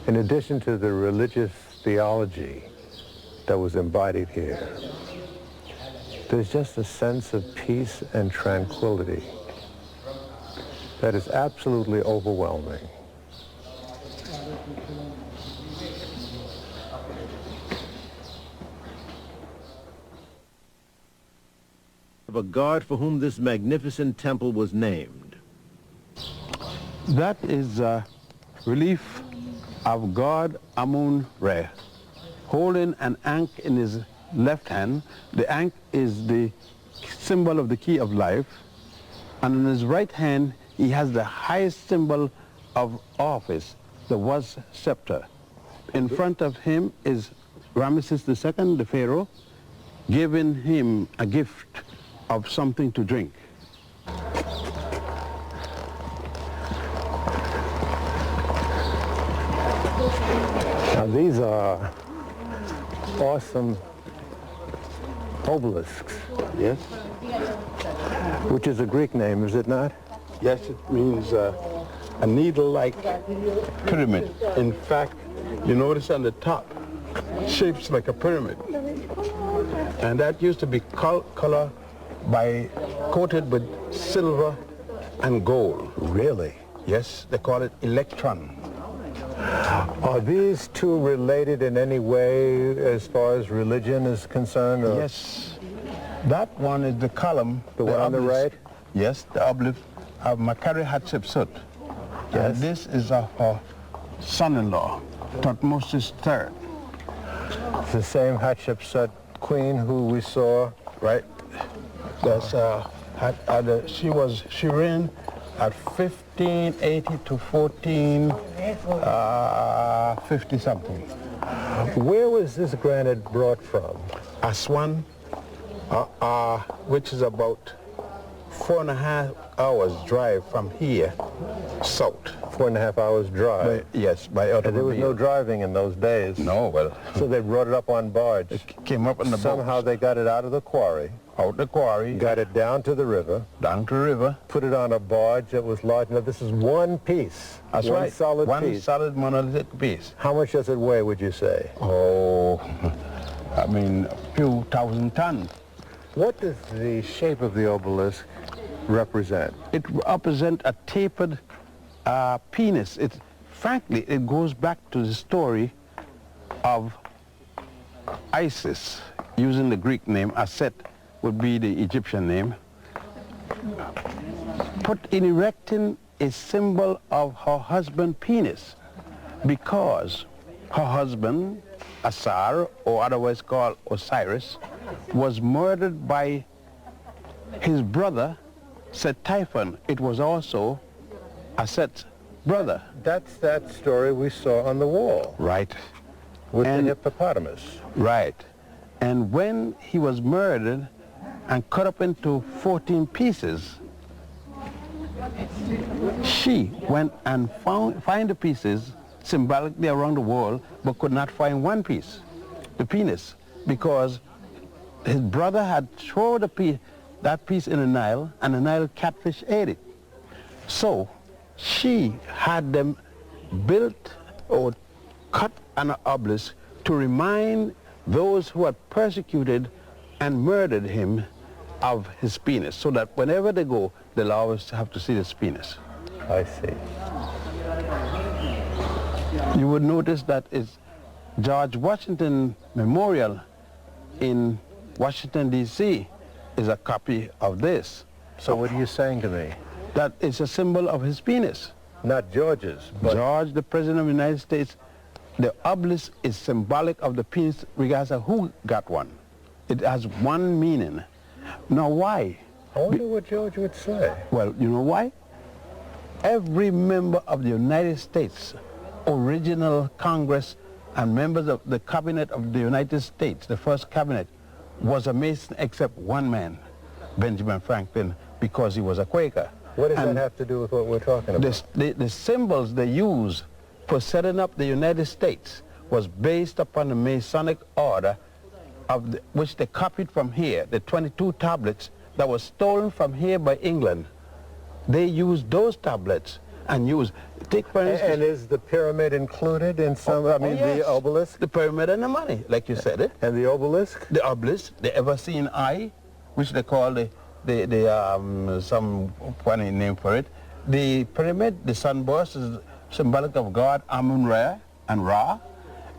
Speaker 4: In addition to the religious theology that was embodied here, there's just a sense of peace and tranquility that is absolutely overwhelming.
Speaker 2: of a god for whom this magnificent temple was named.
Speaker 3: That is a relief of god Amun-Re, holding an ankh in his left hand. The ankh is the symbol of the key of life, and in his right hand he has the highest symbol of office, the was scepter. In front of him is Ramesses II, the pharaoh, giving him a gift of something to drink.
Speaker 4: Now these are awesome obelisks.
Speaker 3: Yes?
Speaker 4: Which is a Greek name, is it not?
Speaker 3: Yes, it means a needle-like pyramid. In fact, you notice on the top, shapes like a pyramid. And that used to be coated with silver and gold.
Speaker 4: Really?
Speaker 3: Yes, they call it electron.
Speaker 4: Are these two related in any way as far as religion is concerned? Or?
Speaker 3: Yes. That one is the column.
Speaker 4: The one on the right?
Speaker 3: Yes, the obelisk of Makari Hatshepsut.
Speaker 4: Yes.
Speaker 3: And this is of her son-in-law, Thutmose III.
Speaker 4: It's the same Hatshepsut queen who we saw, right?
Speaker 3: That's she reigned at 1580 to 1450 something.
Speaker 4: Where was this granite brought from?
Speaker 3: Aswan, which is about 4.5 hours drive from here, south.
Speaker 4: 4.5 hours drive.
Speaker 3: Yes, by automobile.
Speaker 4: And there was no driving in those days.
Speaker 3: No, well.
Speaker 4: So they brought it up on barge.
Speaker 3: It came up on the
Speaker 4: Somehow
Speaker 3: boats.
Speaker 4: they got it out of the quarry.
Speaker 3: Out the quarry.
Speaker 4: Got it down to the river.
Speaker 3: Down to the river.
Speaker 4: Put it on a barge that was large enough. This is one piece.
Speaker 3: That's
Speaker 4: one
Speaker 3: right.
Speaker 4: solid
Speaker 3: one
Speaker 4: piece.
Speaker 3: solid monolithic piece.
Speaker 4: How much does it weigh, would you say?
Speaker 3: Oh, I mean, a few thousand tons.
Speaker 4: What does the shape of the obelisk represent?
Speaker 3: It represents a tapered penis. Frankly, it goes back to the story of Isis, using the Greek name. Aset would be the Egyptian name. Put in erecting a symbol of her husband's penis, because her husband, Asar, or otherwise called Osiris, was murdered by his brother, Set-Typhon. It was also Aset's brother.
Speaker 4: That's that story we saw on the wall.
Speaker 3: Right.
Speaker 4: With
Speaker 3: And-
Speaker 4: the hippopotamus.
Speaker 3: Right. And when he was murdered and cut up into 14 pieces, she went and find the pieces symbolically around the world, but could not find one piece, the penis, because his brother had thrown that piece in the Nile, and the Nile catfish ate it. So she had them built or cut an obelisk to remind those who had persecuted and murdered him of his penis, so that whenever they go, they'll always have to see this penis.
Speaker 4: I see.
Speaker 3: You would notice that it's George Washington Memorial in Washington, D.C. is a copy of this.
Speaker 4: So what are you saying to me?
Speaker 3: That it's a symbol of his penis.
Speaker 4: Not George's, but
Speaker 3: George, the President of the United States, the obelisk is symbolic of the penis regardless of who got one. It has one meaning. Now why?
Speaker 4: I wonder what George would say.
Speaker 3: Well, you know why? Every member of the United States, original Congress, and members of the cabinet of the United States, the first cabinet, was a Mason except one man, Benjamin Franklin, because he was a Quaker.
Speaker 4: What does
Speaker 3: And
Speaker 4: that have to do with what we're talking about?
Speaker 3: the symbols they used for setting up the United States was based upon the Masonic order, of which they copied from here, the 22 tablets that were stolen from here by England. They used those tablets and used, take for instance...
Speaker 4: And is the pyramid included in some,
Speaker 3: yes.
Speaker 4: the obelisk?
Speaker 3: The pyramid and the money, like you said it.
Speaker 4: And the obelisk?
Speaker 3: The obelisk, the ever-seen eye, which they call some funny name for it. The pyramid, the sunburst, is symbolic of God Amun-Ra and Ra.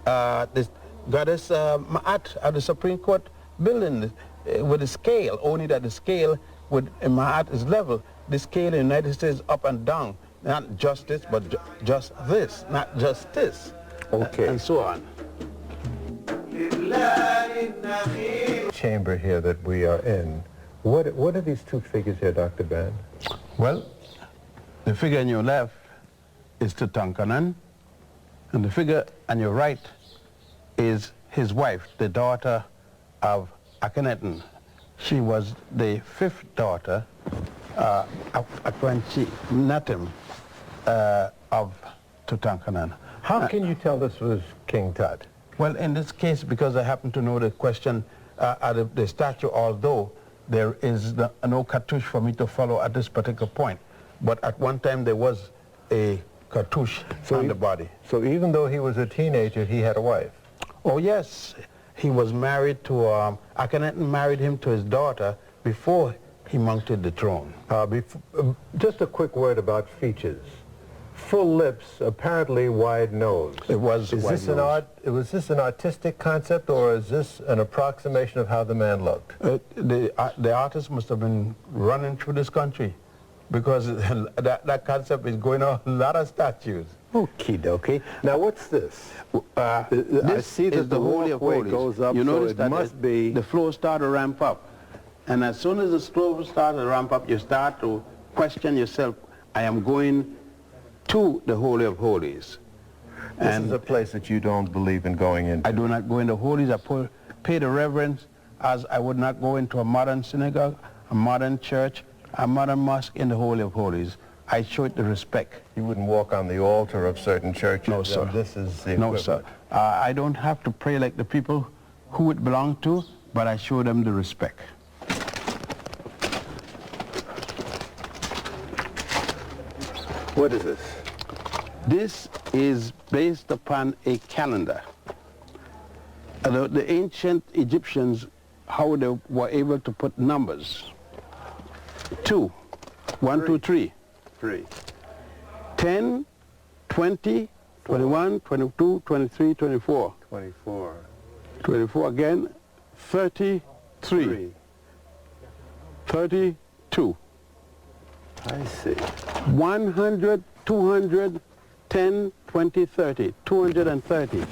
Speaker 3: The goddess Ma'at at the Supreme Court building, with a scale, only that the scale with Mahat is level. The scale in the United States is up and down, not just this, but just this, not just this,
Speaker 4: Okay.
Speaker 3: and so on.
Speaker 4: Chamber here that we are in. What are these two figures here, Dr. Ben?
Speaker 3: Well, the figure on your left is Tutankhamun, and the figure on your right is his wife, the daughter of Akhenaten. She was the fifth daughter of Akhenaten of Tutankhamun.
Speaker 4: How can you tell this was King Tut?
Speaker 3: Well, in this case, because I happen to know the question of the statue, although there is no cartouche for me to follow at this particular point, but at one time there was a cartouche on the body.
Speaker 4: So even though he was a teenager, he had a wife?
Speaker 3: Oh, yes. He was married to, Akhenaten married him to his daughter before he mounted the throne.
Speaker 4: Just a quick word about features. Full lips, apparently wide nose.
Speaker 3: It was
Speaker 4: Was this an artistic concept, or is this an approximation of how the man looked?
Speaker 3: The artist must have been running through this country, because that concept is going on a lot of statues.
Speaker 4: Okie dokie. Now what's this? I
Speaker 3: This
Speaker 4: see that
Speaker 3: is the Holy of
Speaker 4: walkway
Speaker 3: Holies.
Speaker 4: goes up,
Speaker 3: You
Speaker 4: so
Speaker 3: notice
Speaker 4: it
Speaker 3: that
Speaker 4: must be...
Speaker 3: the flow started to ramp up. And as soon as the flow started to ramp up, you start to question yourself, I am going to the Holy of Holies.
Speaker 4: This is a place that you don't believe in going into.
Speaker 3: I do not go into holies. I pay the reverence as I would not go into a modern synagogue, a modern church, a modern mosque in the Holy of Holies. I show it the respect.
Speaker 4: You wouldn't walk on the altar of certain churches.
Speaker 3: No, sir.
Speaker 4: This is the
Speaker 3: No,
Speaker 4: equivalent.
Speaker 3: sir. I don't have to pray like the people who it belonged to, but I show them the respect.
Speaker 4: What is this?
Speaker 3: This is based upon a calendar. The ancient Egyptians, how they were able to put numbers. 2, 1, 2, 3.
Speaker 4: 3.
Speaker 3: 10, 20, 21, 22, 23, 24.
Speaker 4: 24.
Speaker 3: 24 again, 33. 32.
Speaker 4: I see.
Speaker 3: 100, 200, 10, 20, 30. 230.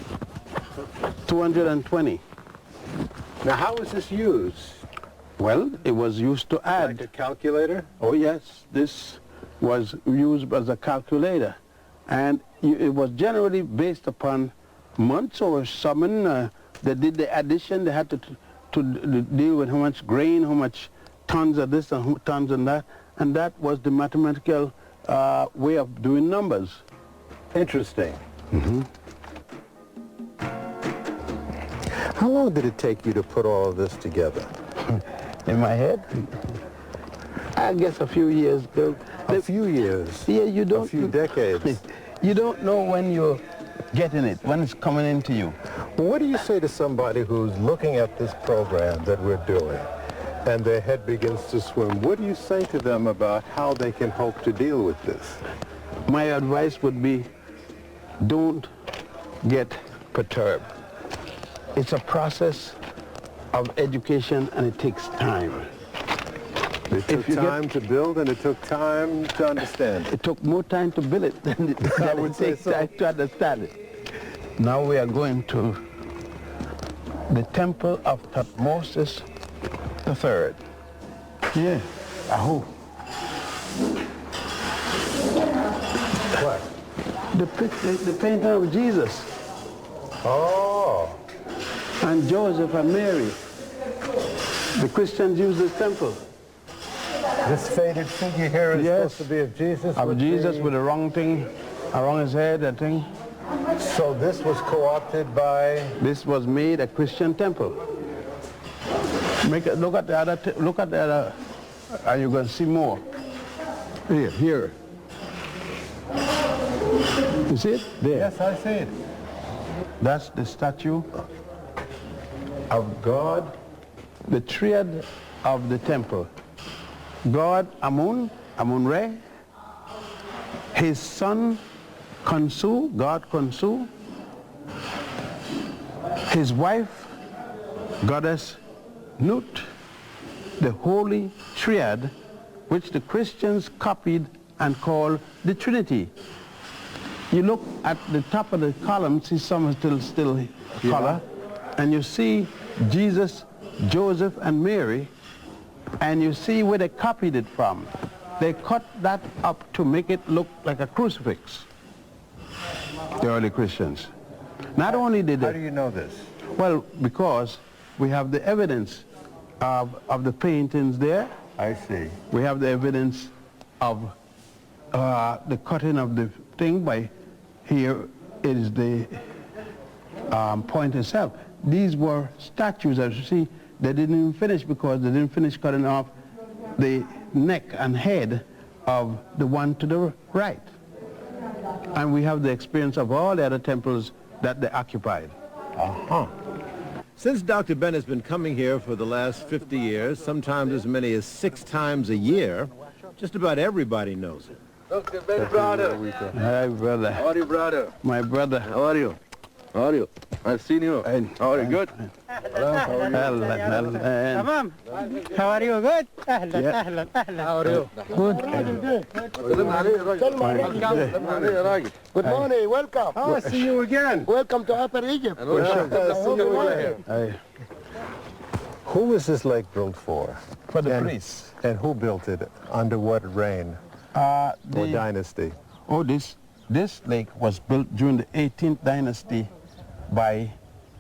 Speaker 3: 220.
Speaker 4: Now how was this used?
Speaker 3: Well, it was used to add.
Speaker 4: Like a calculator?
Speaker 3: Oh yes, this was used as a calculator. And it was generally based upon months or something. They did the addition. They had to deal with how much grain, how much tons of this and tons of that. And that was the mathematical way of doing numbers.
Speaker 4: Interesting.
Speaker 3: Mm-hmm.
Speaker 4: How long did it take you to put all of this together?
Speaker 3: In my head? I guess a few years.
Speaker 4: A few years?
Speaker 3: Yeah, you don't...
Speaker 4: A few decades?
Speaker 3: You don't know when you're getting it, when it's coming into you.
Speaker 4: What do you say to somebody who's looking at this program that we're doing and their head begins to swim? What do you say to them about how they can hope to deal with this?
Speaker 3: My advice would be, don't get perturbed. It's a process of education and it takes time.
Speaker 4: It took time to build and it took time to understand.
Speaker 3: It took more time to build it than it takes time to understand it. Now we are going to the Temple of Thutmose III. Yeah, Ahu.
Speaker 4: What?
Speaker 3: The painting of Jesus.
Speaker 4: Oh.
Speaker 3: And Joseph and Mary. The Christians use this temple.
Speaker 4: This faded figure here is supposed to be of Jesus?
Speaker 3: Of Jesus with the wrong thing around his head, that thing.
Speaker 4: So this was co-opted by...
Speaker 3: This was made a Christian temple. Look at the other, and you're going to see more. Here. You see it? There.
Speaker 4: Yes, I see it.
Speaker 3: That's the statue of God, the triad of the temple. God Amun, Amun-Re, his son Khonsu, God Khonsu, his wife, goddess Nut, the holy triad, which the Christians copied and called the Trinity. You look at the top of the column, see some still color, and you see Jesus, Joseph, and Mary, and you see where they copied it from. They cut that up to make it look like a crucifix, the early Christians. Not only did they...
Speaker 4: How do you know this?
Speaker 3: Well, because we have the evidence of the paintings there.
Speaker 4: I see.
Speaker 3: We have the evidence of the cutting of the thing by here is the point itself. These were statues, as you see. They didn't even finish because they didn't finish cutting off the neck and head of the one to the right. And we have the experience of all the other temples that they occupied.
Speaker 2: Since Dr. Ben has been coming here for the last 50 years, sometimes as many as 6 times a year, just about everybody knows it.
Speaker 7: Dr. Ben, brother.
Speaker 3: Hi, brother.
Speaker 7: How are you, brother?
Speaker 3: My brother.
Speaker 7: How are you? How are you? I've seen you. How are you? Good?
Speaker 3: Hello.
Speaker 8: Tamam. How are you? Good? أهلا
Speaker 3: Yeah.
Speaker 8: أهلا أهلا.
Speaker 7: How are you?
Speaker 8: Good morning. Welcome. Oh, I see you again. Welcome to Upper Egypt.
Speaker 4: Who was this lake built for?
Speaker 3: For the
Speaker 4: And-
Speaker 3: priests.
Speaker 4: And who built it? Under what reign or dynasty?
Speaker 3: Oh, this lake was built during the 18th dynasty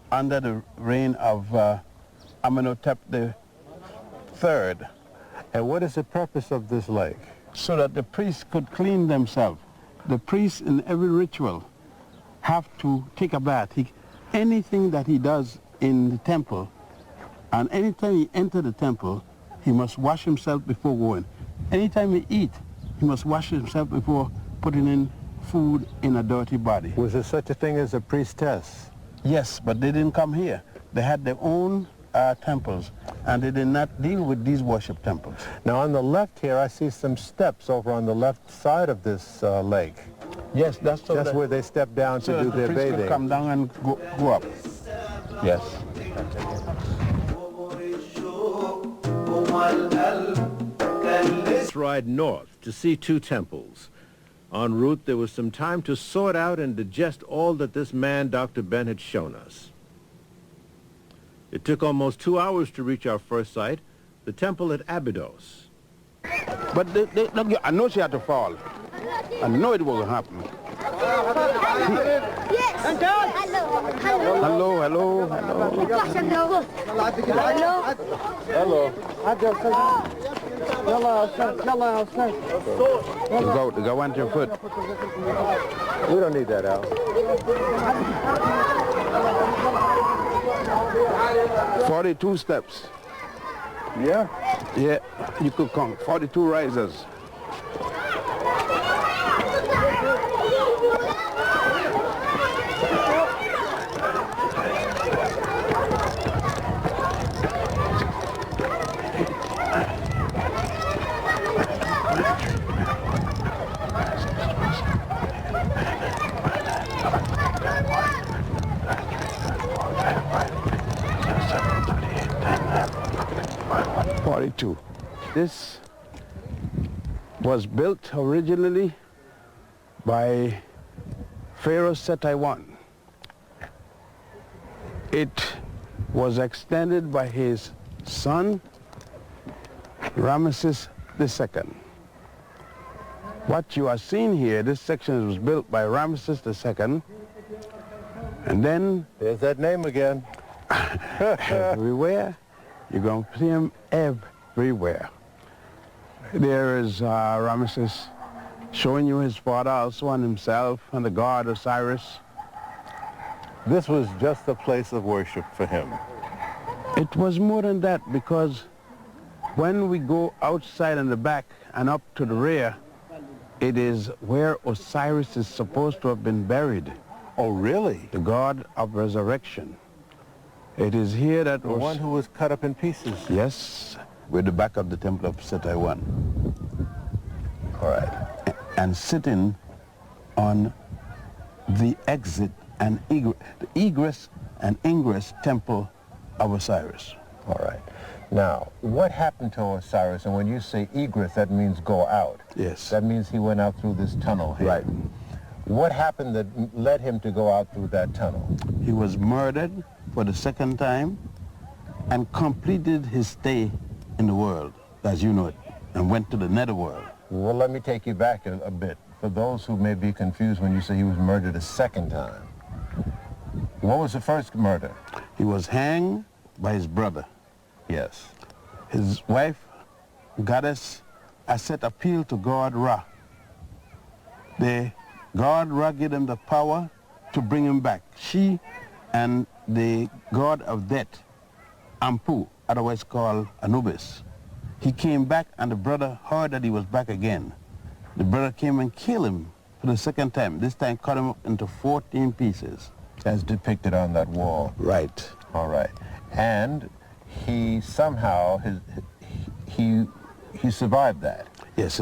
Speaker 3: under the reign of Amenhotep III,
Speaker 4: And what is the purpose of this lake?
Speaker 3: so that the priests could clean themselves. The priests in every ritual have to take a bath. Anything that he does in the temple, and anytime he enters the temple, he must wash himself before going. Anytime he eats, he must wash himself before putting in food in a dirty body.
Speaker 4: Was there such a thing as a priestess?
Speaker 3: Yes, but they didn't come here. They had their own temples, and they did not deal with these worship temples.
Speaker 4: Now on the left here, I see some steps over on the left side of this lake.
Speaker 3: Yes, that's so
Speaker 4: That's
Speaker 3: that,
Speaker 4: where they step down
Speaker 3: so
Speaker 4: to do
Speaker 3: that
Speaker 4: their
Speaker 3: the priest could
Speaker 4: bathing.
Speaker 3: come down and go up. Yes.
Speaker 2: Let's ride north to see 2 temples. En route, there was some time to sort out and digest all that this man, Dr. Ben, had shown us. It took almost 2 hours to reach our first site, the temple at Abydos.
Speaker 3: But look, I know she had to fall. I know it will happen.
Speaker 9: Yes.
Speaker 3: Hello, hello, hello.
Speaker 9: Hello.
Speaker 3: Go on your foot.
Speaker 4: We don't need that, Al.
Speaker 3: 42 steps.
Speaker 4: Yeah?
Speaker 3: Yeah, you could count 42 risers. This was built originally by Pharaoh Seti I. It was extended by his son, Ramesses II. What you are seeing here, this section was built by Ramesses II, and then
Speaker 4: There's that name again.
Speaker 3: everywhere, you're going to see him everywhere. There is Ramesses showing you his father also and himself and the god Osiris.
Speaker 4: This was just a place of worship for him.
Speaker 3: It was more than that, because when we go outside in the back and up to the rear, it is where Osiris is supposed to have been buried,
Speaker 4: Oh, really?
Speaker 3: the god of resurrection. It is here that
Speaker 4: The one who was cut up in pieces.
Speaker 3: Yes, with the back of the Temple of Seti I.
Speaker 4: All right.
Speaker 3: And sitting on the exit and the egress and ingress temple of Osiris.
Speaker 4: All right. Now, what happened to Osiris? And when you say egress, that means go out.
Speaker 3: Yes.
Speaker 4: That means he went out through this tunnel here.
Speaker 3: Right.
Speaker 4: What happened that led him to go out through that tunnel?
Speaker 3: He was murdered for the second time and completed his stay in the world, as you know it, and went to the netherworld.
Speaker 4: Well, let me take you back a bit. For those who may be confused when you say he was murdered a second time, what was the first murder?
Speaker 3: He was hanged by his brother.
Speaker 4: Yes.
Speaker 3: His wife, goddess, Aset, appealed to God Ra. God Ra gave him the power to bring him back. She and the god of death, Ampu, otherwise called Anubis. He came back and the brother heard that he was back again. The brother came and killed him for the second time. This time cut him up into 14 pieces.
Speaker 4: As depicted on that wall.
Speaker 3: Right.
Speaker 4: All right. And he somehow, he survived that.
Speaker 3: Yes,